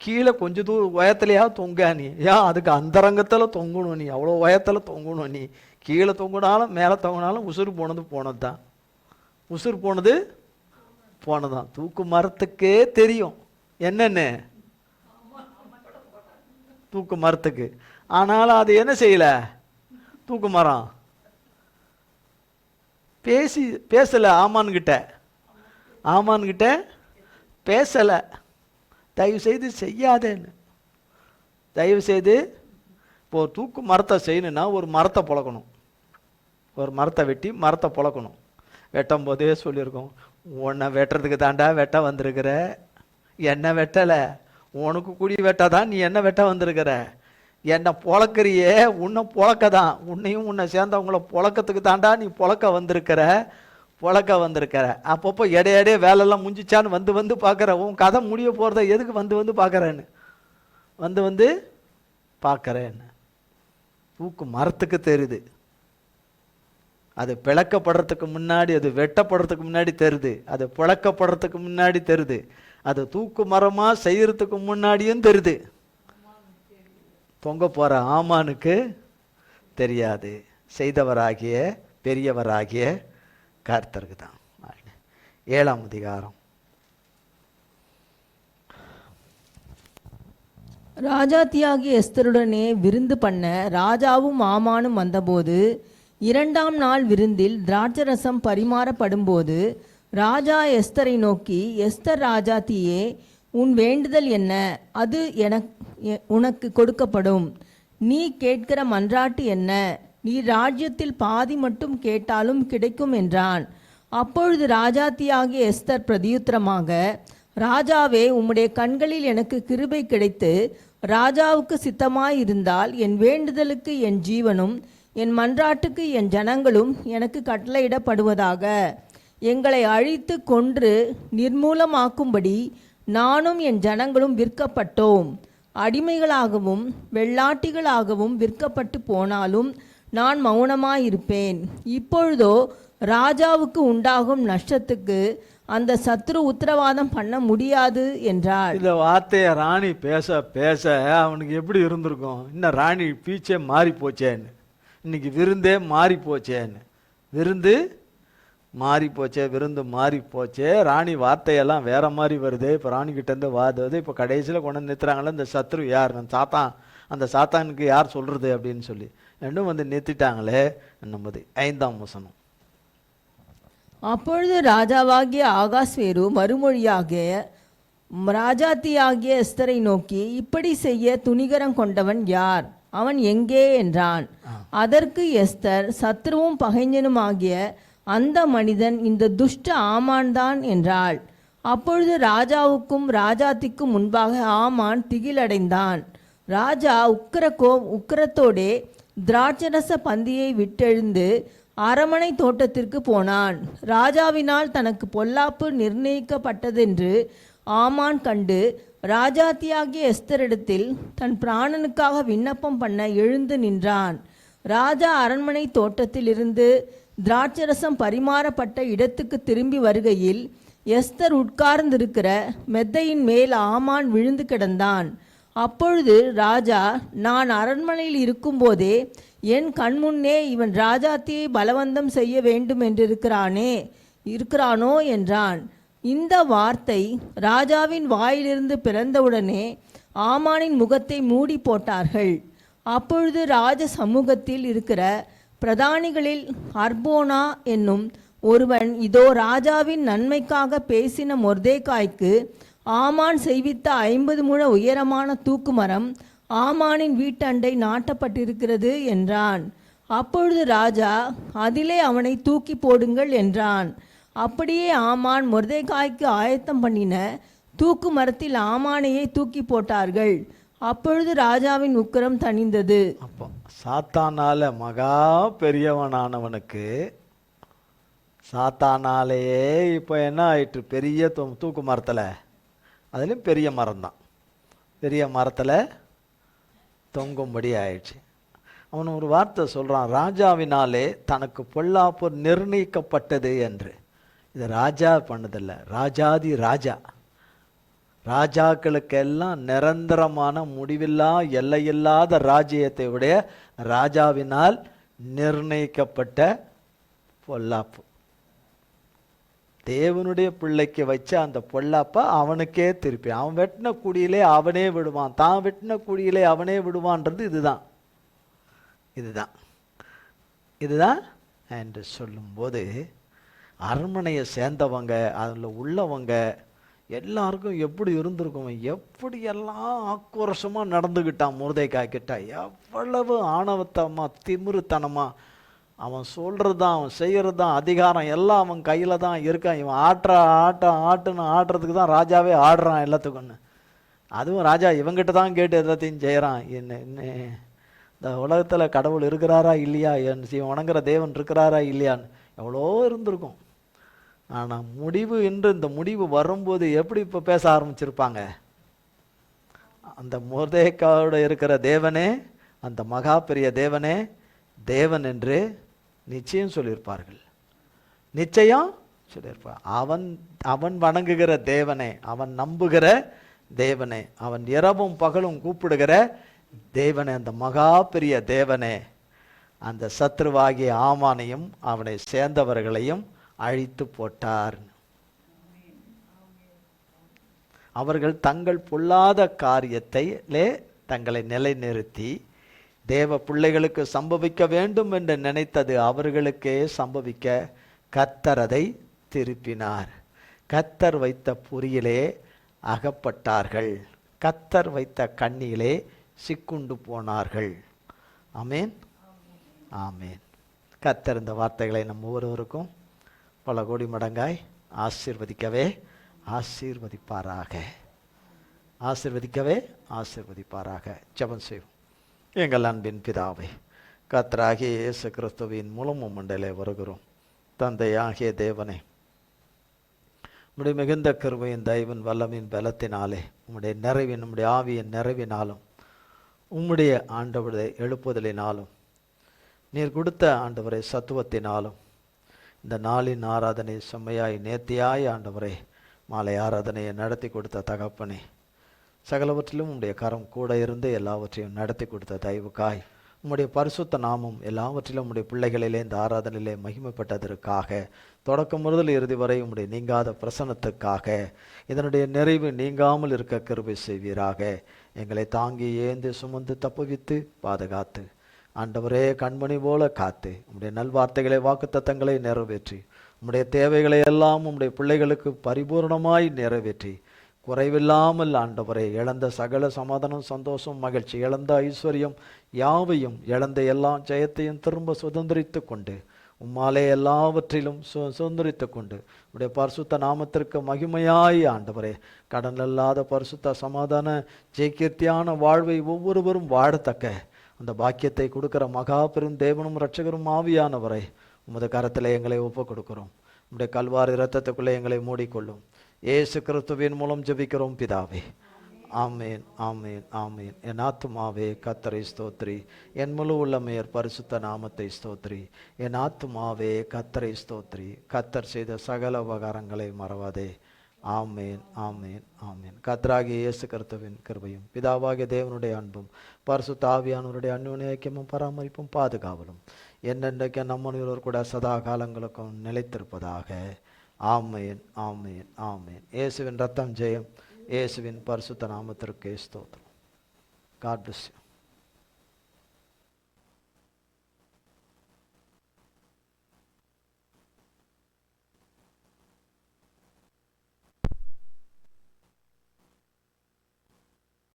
கீழே கொஞ்சம் தூரம் உயரத்துலையா தொங்க நீ, ஏன் அதுக்கு அந்தரங்கத்தில் தொங்கணும், நீ அவ்வளோ உயரத்தில் தொங்கணும், நீ கீழே தொங்கினாலும் மேலே தொங்கினாலும் உசுறு போனது தான், உசுறு போனதான். தூக்கு மரத்துக்கே தெரியும் என்னன்னு, தூக்கு மரத்துக்கு. ஆனாலும் அது என்ன செய்யல, தூக்கு மரம் பேசல ஆமான்கிட்ட பேசல. தயவு செய்து செய்யாதேன்னு, தயவு செய்து. இப்போ தூக்கு மரத்தை செய்யணும்னா ஒரு மரத்தை புழக்கணும், ஒரு மரத்தை வெட்டி மரத்தை புழக்கணும். வெட்டும் போதே சொல்லியிருக்கோம், உன்னை வெட்டுறதுக்கு தாண்டா வெட்ட வந்திருக்கிற, என்ன வெட்டலை, உனக்கு குடி வெட்டாதான், நீ என்ன வெட்ட வந்திருக்கிற, என்னை பொழக்கிறியே, உன்னை பொழக்க தான், உன்னையும் உன்னை சேர்ந்தவங்கள பொழக்கத்துக்கு தாண்டா நீ பொழக்க வந்திருக்கிற. அப்பப்போ இடையே வேலையெல்லாம் முடிஞ்சிச்சான்னு வந்து பார்க்குற, உன் கதை முடிய போகிறத எதுக்கு வந்து பார்க்குறேன்னு, வந்து பார்க்குறேன்னு. தூக்கு மரத்துக்கு தெரியுது, அது பிளக்கப்படுறதுக்கு முன்னாடி, அது வெட்டப்படுறதுக்கு முன்னாடி தெரியுது, அது பிளக்கப்படுறதுக்கு முன்னாடி தெரியுது, அது தூக்கு மரமாக செய்யறதுக்கு முன்னாடியும் தெரியுது. தொங்க போகிற ஆமானுக்கு தெரியாது, செய்தவராகிய பெரியவராகிய கர்த்தருக்கு தான். 7ஆம் அதிகாரம். ராஜாத்தியாகிய எஸ்தருடனே விருந்து பண்ண ராஜாவும் ஆமானும் வந்தபோது 2ஆம் நாள் விருந்தில் திராட்சரசம் பரிமாறப்படும்போது ராஜா எஸ்தரை நோக்கி, எஸ்தர் ராஜாத்தியே, உன் வேண்டுதல் என்ன? அது உனக்கு கொடுக்கப்படும். நீ கேட்கிற மன்றாட்டு என்ன? நீ ராஜ்யத்தில் பாதி மட்டும் கேட்டாலும் கிடைக்கும் என்றான். அப்பொழுது ராஜாத்தியாகிய எஸ்தர் பிரதியுத்தரமாக, ராஜாவே, உம்முடைய கண்களில் எனக்கு கிருபை கிடைத்து ராஜாவுக்கு சித்தமாயிருந்தால் என் வேண்டுதலுக்கு என் ஜீவனும் என் மன்றாட்டுக்கு என் ஜனங்களும் எனக்கு கட்டளையிடப்படுவதாக. எங்களை அழித்து கொன்று நிர்மூலமாக்கும்படி நானும் என் ஜனங்களும் விற்கப்பட்டோம். அடிமைகளாகவும் வெள்ளாட்டிகளாகவும் விற்கப்பட்டு போனாலும் நான் மௌனமாயிருப்பேன். இப்பொழுதோ ராஜாவுக்கு உண்டாகும் நஷ்டத்துக்கு அந்த சத்ரு உத்தரவாதம் பண்ண முடியாது என்றாள். இந்த வார்த்தையை ராணி பேச பேச அவனுக்கு எப்படி இருந்திருக்கும்? இன்னும் ராணி பீச்சே மாறி போச்சேன்னு, இன்னைக்கு விருந்தே மாறி போச்சேன்னு. விருந்து மாறி போச்சே, விருந்து மாறி போச்சே. ராணி வார்த்தையெல்லாம் வேற மாதிரி வருது. இப்போ ராணிக்கிட்டேருந்து வாதுவது. இப்போ கடைசியில் கொண்டு வந்து நிறுத்துறாங்களே, இந்த சத்ரு யார்? சாத்தான். அந்த சாத்தானுக்கு யார் சொல்கிறது அப்படின்னு சொல்லி ரெண்டும் வந்து நிறுத்திட்டாங்களே. நம்மது 5ஆம் வசனம். அப்பொழுது ராஜாவாகிய ஆகாஸ்வேரு மறுமொழியாக ராஜாத்தியாகிய எஸ்தரை நோக்கி, இப்படி செய்ய துணிகரம் கொண்டவன் யார்? அவன் எங்கே என்றான். அதற்கு எஸ்தர், சத்ருவும் பகைஞனுமாகிய அந்த மனிதன் இந்த துஷ்ட ஆமான் தான் என்றாள். அப்பொழுது ராஜாவுக்கும் ராஜாத்திக்கும் முன்பாக ஆமான் திகிலடைந்தான். ராஜா உக்கிரத்தோடே திராட்சரச பந்தியை விட்டெழுந்து அரமனை தோட்டத்திற்கு போனான். ராஜாவினால் தனக்கு பொல்லாப்பு நிர்ணயிக்கப்பட்டதென்று ஆமான் கண்டு ராஜாத்தியாகிய எஸ்தரிடத்தில் தன் பிராணனுக்காக விண்ணப்பம் பண்ண எழுந்து நின்றான். ராஜா அரண்மனை தோட்டத்தில் இருந்து திராட்சரசம் பரிமாறப்பட்ட இடத்துக்கு திரும்பி வருகையில் எஸ்தர் உட்கார்ந்திருக்கிற மெத்தையின் மேல் ஆமான் விழுந்து கிடந்தான். அப்பொழுது ராஜா, நான் அரண்மனையில் இருக்கும்போதே என் கண்முன்னே இவன் ராஜாத்தியை பலவந்தம் செய்ய வேண்டும் இருக்கிறானோ என்றான். இந்த வார்த்தை ராஜாவின் வாயிலிருந்து பிறந்தவுடனே ஆமானின் முகத்தை மூடி போட்டார்கள். அப்பொழுது ராஜ சமூகத்தில் இருக்கிற பிரதானிகளில் அர்போனா என்னும் ஒருவன், இதோ ராஜாவின் நன்மைக்காக பேசின மொர்தேகாய்க்கு ஆமான் செய்வித்த 50 முழ உயரமான தூக்குமரம் ஆமானின் வீட்டண்டை நாட்டப்பட்டிருக்கிறது என்றான். அப்பொழுது ராஜா, அதிலே அவனை தூக்கி போடுங்கள் என்றான். அப்படியே ஆமான் மொர்தேகாய்க்கு ஆயத்தம் பண்ணின தூக்கு மரத்தில் ஆமானையை தூக்கி போட்டார்கள். அப்பொழுது ராஜாவின் உக்கிரம் தணிந்தது. அப்போ சாத்தானால மகா பெரியவனானவனுக்கு சாத்தானாலேயே இப்போ என்ன ஆயிற்று? பெரிய தூக்கு மரத்தில், அதுலேயும் பெரிய மரம் தான், பெரிய மரத்தில் தொங்கும்படி ஆயிடுச்சு. அவன் ஒரு வார்த்தை சொல்கிறான், ராஜாவினாலே தனக்கு பொல்லாப்பு நிர்ணயிக்கப்பட்டது என்று. இது ராஜா பண்ணதில்லை, ராஜாதி ராஜா. ராஜாக்களுக்கெல்லாம் நிரந்தரமான முடிவில்லா எல்லையில்லாத ராஜ்யத்தை உடைய ராஜாவினால் நிர்ணயிக்கப்பட்ட பொல்லாப்பு. தேவனுடைய பிள்ளைக்கு வச்ச அந்த பொல்லாப்பை அவனுக்கே திருப்பி, அவன் வெட்டின குடியிலே அவனே விடுவான், தான் வெட்டின குடியிலே அவனே விடுவான்றது இதுதான் இதுதான் இதுதான் என்று சொல்லும்போது, அரண்மனையை சேர்ந்தவங்க, அதில் உள்ளவங்க எல்லாருக்கும் எப்படி இருந்திருக்கும்? எப்படியெல்லாம் ஆக்ரோஷமாக நடந்துக்கிட்டான் மொர்தேகாய் கிட்ட, எவ்வளவு ஆணவத்தமாக திமிருத்தனமாக. அவன் சொல்கிறது தான், அவன் செய்கிறது தான், அதிகாரம் எல்லாம் அவன் கையில் தான் இருக்கான். இவன் ஆட்டுன்னு ஆடுறதுக்கு தான் ராஜாவே ஆடுறான் எல்லாத்துக்குன்னு. அதுவும் ராஜா இவங்கிட்ட தான் கேட்டு எல்லாத்தையும் செய்கிறான். என்ன இந்த உலகத்தில் கடவுள் இருக்கிறாரா இல்லையா, இவன் வணங்குற தேவன் இருக்கிறாரா இல்லையான்னு எவ்வளோ இருந்திருக்கும். ஆனால் முடிவு என்று இந்த முடிவு வரும்போது எப்படி இப்போ பேச ஆரம்பிச்சிருப்பாங்க? அந்த மொர்தேகாயோட இருக்கிற தேவனே, அந்த மகா பெரிய தேவனே தேவன் என்று நிச்சயம் சொல்லியிருப்பார்கள். நிச்சயம் சொல்லியிருப்பார். அவன் வணங்குகிற தேவனே, அவன் நம்புகிற தேவனே, அவன் இரவும் பகலும் கூப்பிடுகிற தேவனே, அந்த மகா பெரிய தேவனே அந்த சத்ருவாகிய ஆமானையும் அவனை சேர்ந்தவர்களையும் அழித்து போட்டார். அவர்கள் தங்கள் பொல்லாத காரியத்திலே தங்களை நிலைநிறுத்தி தேவ பிள்ளைகளுக்கு சம்பவிக்க வேண்டும் என்று நினைத்தது அவர்களுக்கே சம்பவிக்க கர்த்தர் அதை திருப்பினார். கர்த்தர் வைத்த பொறியிலே அகப்பட்டார்கள். கர்த்தர் வைத்த கண்ணியிலே சிக்குண்டு போனார்கள். ஆமேன், ஆமேன். கர்த்தர் இந்த வார்த்தைகளை நம்ம ஒவ்வொருவருக்கும் பல கோடி மடங்காய் ஆசீர்வதிக்கவே ஆசீர்வதிப்பாராக. ஆசீர்வதிக்கவே ஆசீர்வதிப்பாராக. ஜெபம் செய்வோம். எங்கள் அன்பின் பிதாவே, கர்த்தராகிய இயேசு கிறிஸ்துவின் மூலம் மண்டலே வருகிறோம். தந்தையாகிய தேவனே, உம்முடைய மிகுந்த கிருபையின் தயவின் வல்லமையின் பலத்தினாலே, உம்முடைய நிறைவின் உம்முடைய ஆவியின் நிறைவினாலும், உம்முடைய ஆண்டவரை எழுப்புதலினாலும், நீர் கொடுத்த ஆண்டவரை சத்துவத்தினாலும், இந்த நாளின் ஆராதனை செம்மையாய் நேர்த்தியாய் ஆண்டவரே மாலை ஆராதனையை நடத்தி கொடுத்த தகப்பனே, சகலவற்றிலும் உம்முடைய கரம் கூட இருந்து எல்லாவற்றையும் நடத்தி கொடுத்த தயவுக்காய் உம்முடைய பரிசுத்த நாமம் எல்லாவற்றிலும் உம்முடைய பிள்ளைகளிலே இந்த ஆராதனையிலே மகிமைப்பட்டதற்காக, தொடக்கம் முதல் இறுதி வரை உம்முடைய நீங்காத பிரசன்னத்துக்காக, இதனுடைய நிறைவு நீங்காமல் இருக்க கிருபை செய்வீராக. எங்களை தாங்கி ஏந்து சுமந்து தப்புவித்து பாதுகாத்து ஆண்டவரே கண்மணி போல காத்து உம்முடைய நல்வார்த்தைகளை வாக்குத்தத்தங்களை நிறைவேற்றி உம்முடைய தேவைகளை எல்லாம் உம்முடைய பிள்ளைகளுக்கு பரிபூர்ணமாய் நிறைவேற்றி குறைவில்லாமல் ஆண்டவரே இழந்த சகல சமாதானம், சந்தோஷம், மகிழ்ச்சி, இழந்த ஐஸ்வர்யம் யாவையும், இழந்த எல்லா ஜெயத்தையும் திரும்ப சுதந்திரித்து கொண்டு உம்மாலே எல்லாவற்றிலும் சுதந்திரித்து கொண்டு உடைய பரிசுத்த நாமத்திற்கு மகிமையாய் ஆண்டவரே கடன் இல்லாத பரிசுத்த சமாதான ஜெயகீர்த்தியான வாழ்வை ஒவ்வொருவரும் வாழத்தக்க அந்த பாக்கியத்தை கொடுக்கிற மகா பெரும் தேவனும் இரட்சகரும் ஆவியானவரை உமது கரத்தில் எங்களை ஒப்புக் கொடுக்கிறோம். உம்முடைய கல்வாரி இரத்தத்துக்குள்ளே எங்களை மூடிக்கொள்ளும். இயேசு கிறிஸ்துவின் மூலம் ஜெபிக்கிறோம் பிதாவே. ஆமேன், ஆமேன், ஆமேன். என் ஆத்துமாவே கர்த்தரை ஸ்தோத்ரி, என் முழு உள்ளமையர் பரிசுத்த நாமத்தை ஸ்தோத்ரி. என் ஆத்துமாவே கர்த்தரை ஸ்தோத்ரி, கர்த்தர் செய்த சகல உபகாரங்களை மறவாதே. ஆமேன், ஆமேன், ஆமேன். கர்த்தராகிய இயேசு கிறிஸ்துவின் கிருபையும் பிதாவாகிய தேவனுடைய அன்பும் பரிசுத்த ஆவியானவருடைய அந்யோன்ய ஐக்கியமும் பராமரிப்பும் பாதுகாவலும் என்னென்றைக்கு நம்மொரு கூட சதா காலங்களுக்கும் நிலைத்திருப்பதாக. ஆமேன், ஆமேன், ஆமேன். இயேசுவின் ரத்தம் ஜெயம். இயேசுவின் பரிசுத்த நாமத்திற்கு ஸ்தோத்திரம். God bless you.